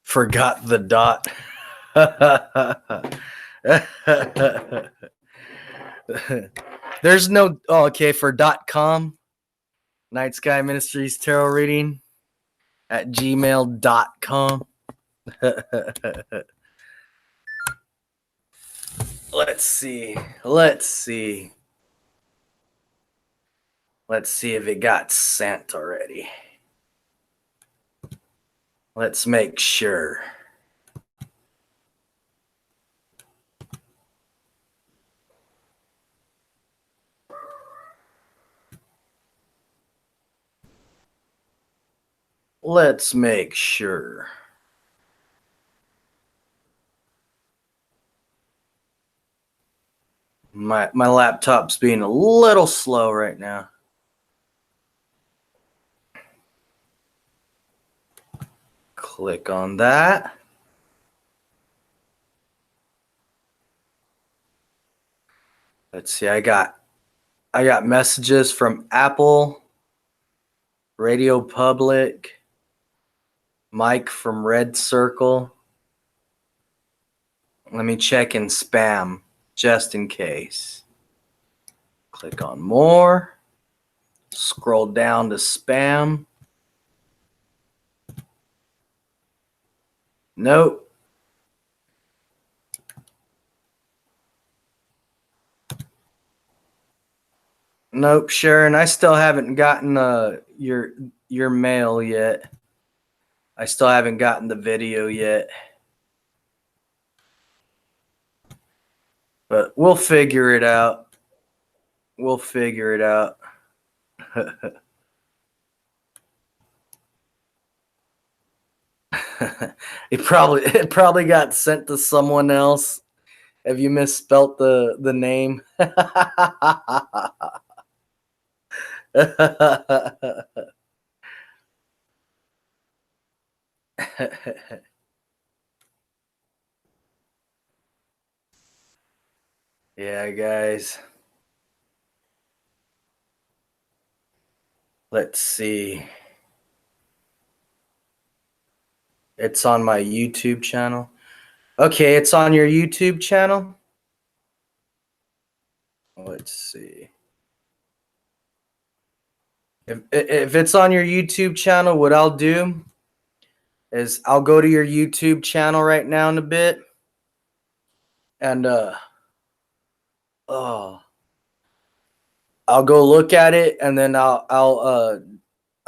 Forgot the dot. There's no. Oh, okay, for .com. Night Sky Ministries Tarot Reading at gmail.com. Let's see. Let's see. Let's see if it got sent already. Let's make sure. Let's make sure. My laptop's being a little slow right now. Click on that. Let's see. I got messages from Apple, Radio Public, Mike from Red Circle. Let me check in spam just in case. Click on more. Scroll down to spam. Nope. Nope, Sharon. I still haven't gotten your mail yet. I still haven't gotten the video yet. But we'll figure it out. We'll figure it out. It probably got sent to someone else. Have you misspelt the name? Yeah, guys. Let's see. It's on my YouTube channel. Okay, it's on your YouTube channel. Let's see. If it's on your YouTube channel, what I'll do is I'll go to your YouTube channel right now in a bit, and I'll go look at it, and then I'll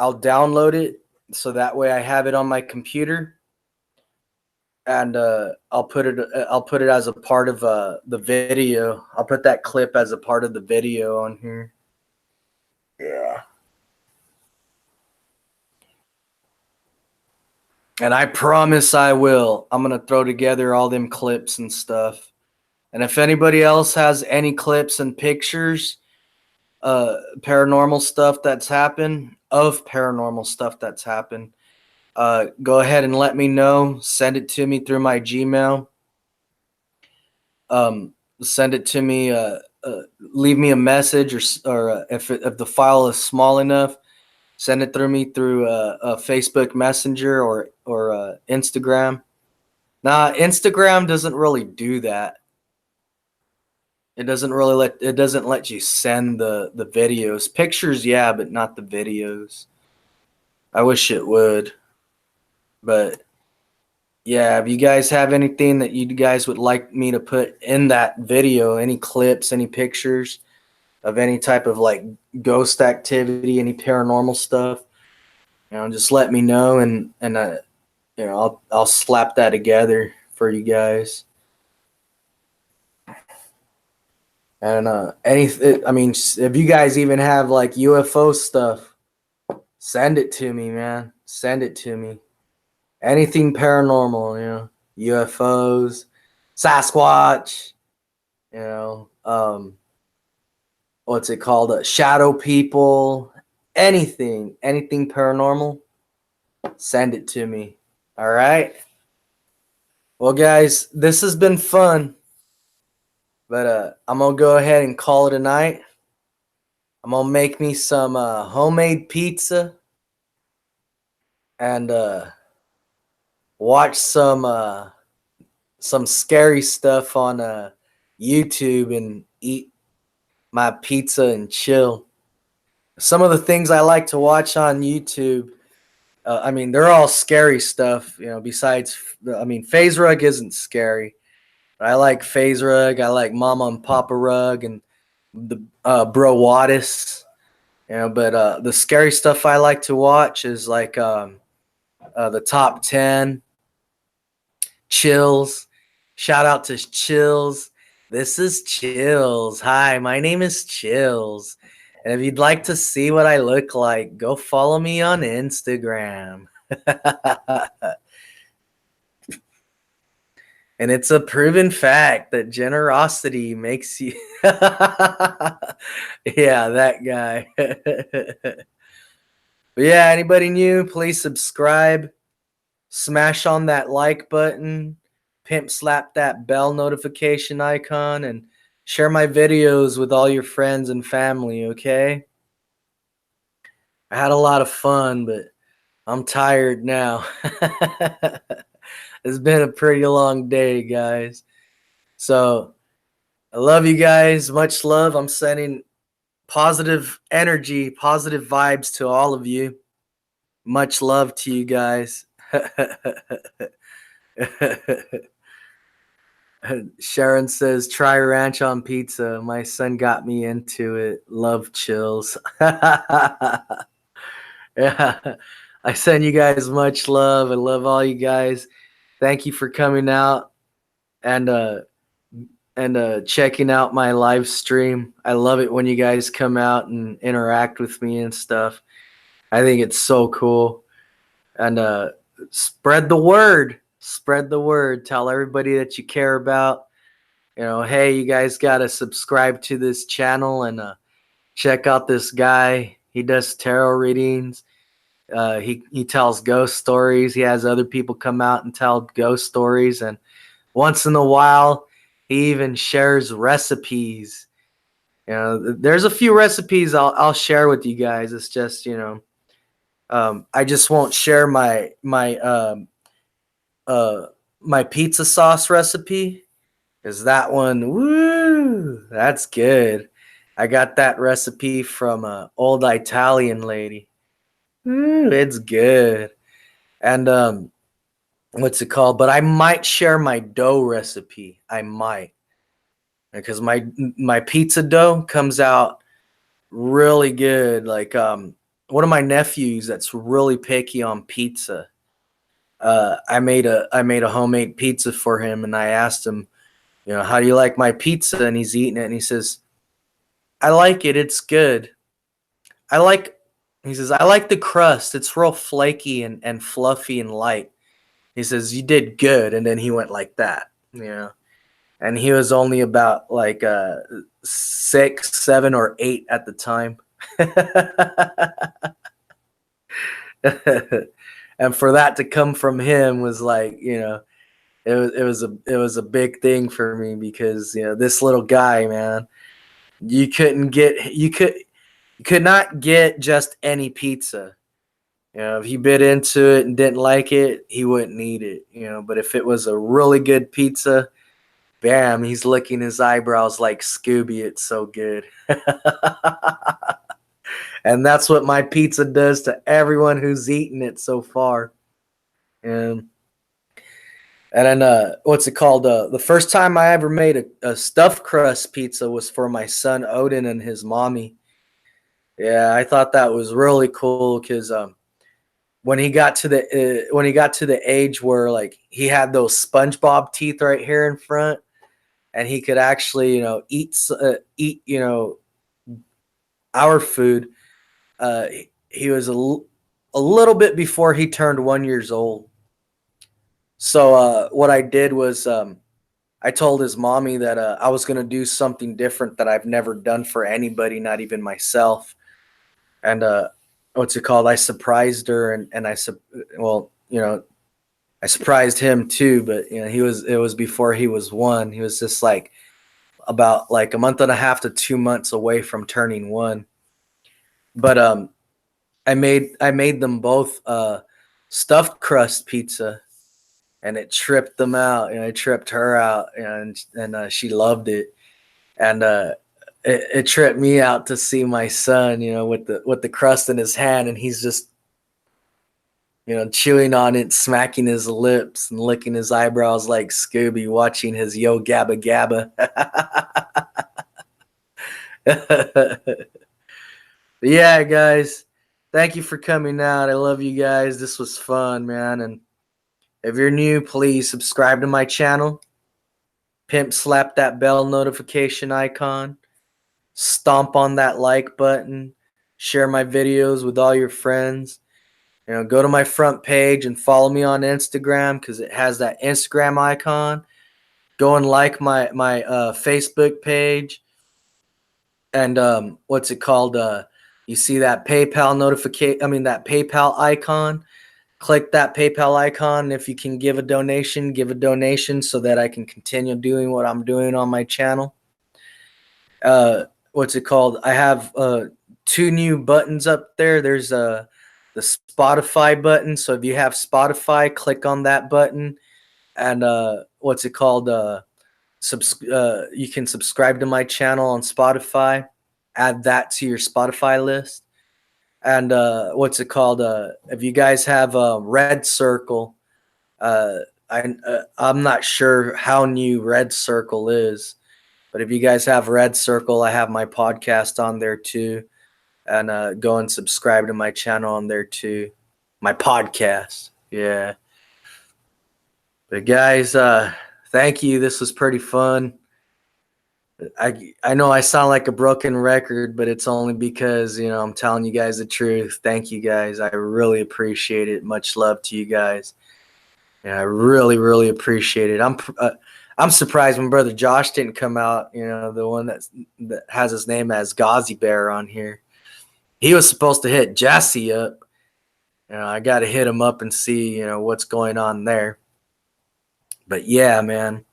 download it so that way I have it on my computer, and I'll put it as a part of the video. I'll put that clip as a part of the video on here. Yeah. And I promise I will. I'm going to throw together all them clips and stuff. And if anybody else has any clips and pictures, paranormal stuff that's happened, go ahead and let me know. Send it to me through my Gmail. Send it to me. Leave me a message, or if the file is small enough, send it through me through a Facebook Messenger or Instagram. Nah, Instagram doesn't really do that. It doesn't let you send the videos. Pictures, yeah, but not the videos. I wish it would. But yeah, if you guys have anything that you guys would like me to put in that video, any clips, any pictures of any type of like ghost activity, any paranormal stuff, just let me know, and I'll slap that together for you guys. And if you guys even have like UFO stuff, send it to me, man. Send it to me. Anything paranormal, UFOs, Sasquatch, what's it called? Shadow people, anything paranormal, send it to me. All right. Well, guys, this has been fun, but I'm gonna go ahead and call it a night. I'm gonna make me some homemade pizza and watch some scary stuff on YouTube and eat my pizza and chill. Some of the things I like to watch on YouTube, they're all scary stuff, besides, Phase Rug isn't scary. I like Phase Rug. I like Mama and Papa Rug and the Bro Wattis. But the scary stuff I like to watch is like the top 10. Chills. Shout out to Chills. This is Chills. Hi, my name is Chills. And if you'd like to see what I look like, go follow me on Instagram. And it's a proven fact that generosity makes you. Yeah, that guy. But yeah, anybody new, please subscribe. Smash on that like button. Pimp slap that bell notification icon. And share my videos with all your friends and family, okay? I had a lot of fun, but I'm tired now. It's been a pretty long day, guys. So I love you guys. Much love. I'm sending positive energy, positive vibes to all of you. Much love to you guys. Sharon says, try ranch on pizza. My son got me into it. Love Chills. Yeah. I send you guys much love. I love all you guys. Thank you for coming out and checking out my live stream. I love it when you guys come out and interact with me and stuff. I think it's so cool. And spread the word. Spread the word. Tell everybody that you care about. You know, hey, you guys got to subscribe to this channel and check out this guy. He does tarot readings. He tells ghost stories. He has other people come out and tell ghost stories. And once in a while, he even shares recipes. You know, there's a few recipes I'll share with you guys. It's just, you know, I just won't share my pizza sauce recipe, because that one, woo, that's good. I got that recipe from an old Italian lady. Ooh, it's good. And what's it called? But I might share my dough recipe. I might, because my pizza dough comes out really good. Like one of my nephews that's really picky on pizza. I made a homemade pizza for him, and I asked him, you know, how do you like my pizza? And he's eating it, and he says, I like it. It's good. I like. He says, I like the crust. It's real flaky and fluffy and light. He says, you did good. And then he went like that, you know. And he was only about like 6, 7, or 8 at the time. And for that to come from him was like, you know, it was a big thing for me, because, you know, this little guy, man, you could not get just any pizza. You know, if he bit into it and didn't like it, he wouldn't eat it, you know. But if it was a really good pizza, bam, he's licking his eyebrows like Scooby. It's so good. And that's what my pizza does to everyone who's eaten it so far. And then what's it called? The first time I ever made a stuffed crust pizza was for my son Odin and his mommy. Yeah, I thought that was really cool, because when he got to the age where, like, he had those SpongeBob teeth right here in front, and he could actually, you know, eat you know, our food. He was a little bit before he turned 1 year old. So what I did was, I told his mommy that I was gonna do something different that I've never done for anybody, not even myself. And what's it called? I surprised her, and well, you know, I surprised him too. But, you know, it was before he was 1. He was just like about like a month and a half to 2 months away from turning 1. But I made them both stuffed crust pizza, and it tripped them out. You know, it tripped her out, and she loved it. And it tripped me out to see my son, you know, with the crust in his hand, and he's just, you know, chewing on it, smacking his lips and licking his eyebrows like Scooby, watching his Yo Gabba Gabba. Yeah, guys. Thank you for coming out. I love you guys. This was fun, man. And if you're new, please subscribe to my channel. Pimp slap that bell notification icon. Stomp on that like button. Share my videos with all your friends. Go to my front page and follow me on Instagram because it has that Instagram icon. Go and like my Facebook page. And what's it called? You see that PayPal notification? I mean, that PayPal icon. Click that PayPal icon. If you can give a donation so that I can continue doing what I'm doing on my channel. What's it called? I have 2 new buttons up there. There's the Spotify button. So if you have Spotify, click on that button. And what's it called? You can subscribe to my channel on Spotify. Add that to your Spotify list. And what's it called? If you guys have a Red Circle, I'm not sure how new Red Circle is, but if you guys have Red Circle, I have my podcast on there too, and go and subscribe to my channel on there too, my podcast. Yeah, but guys, thank you. This was pretty fun. I know I sound like a broken record, but it's only because, I'm telling you guys the truth. Thank you guys. I really appreciate it. Much love to you guys. Yeah, I really, really appreciate it. I'm surprised my brother Josh didn't come out, the one that has his name as Gauzy Bear on here. He was supposed to hit Jesse up. I got to hit him up and see, what's going on there. But yeah, man,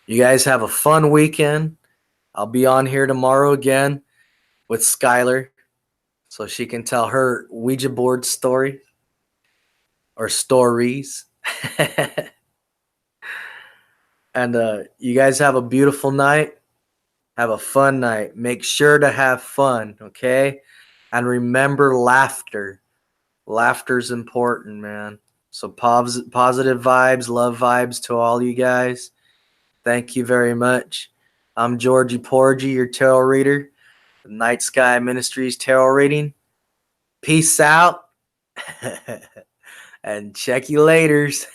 you guys have a fun weekend. I'll be on here tomorrow again with Skylar so she can tell her Ouija board story or stories. And you guys have a beautiful night. Have a fun night. Make sure to have fun, okay? And remember laughter. Laughter's important, man. So positive vibes, love vibes to all you guys. Thank you very much. I'm Georgie Porgy, your tarot reader, the Night Sky Ministries tarot reading. Peace out, and check you laters.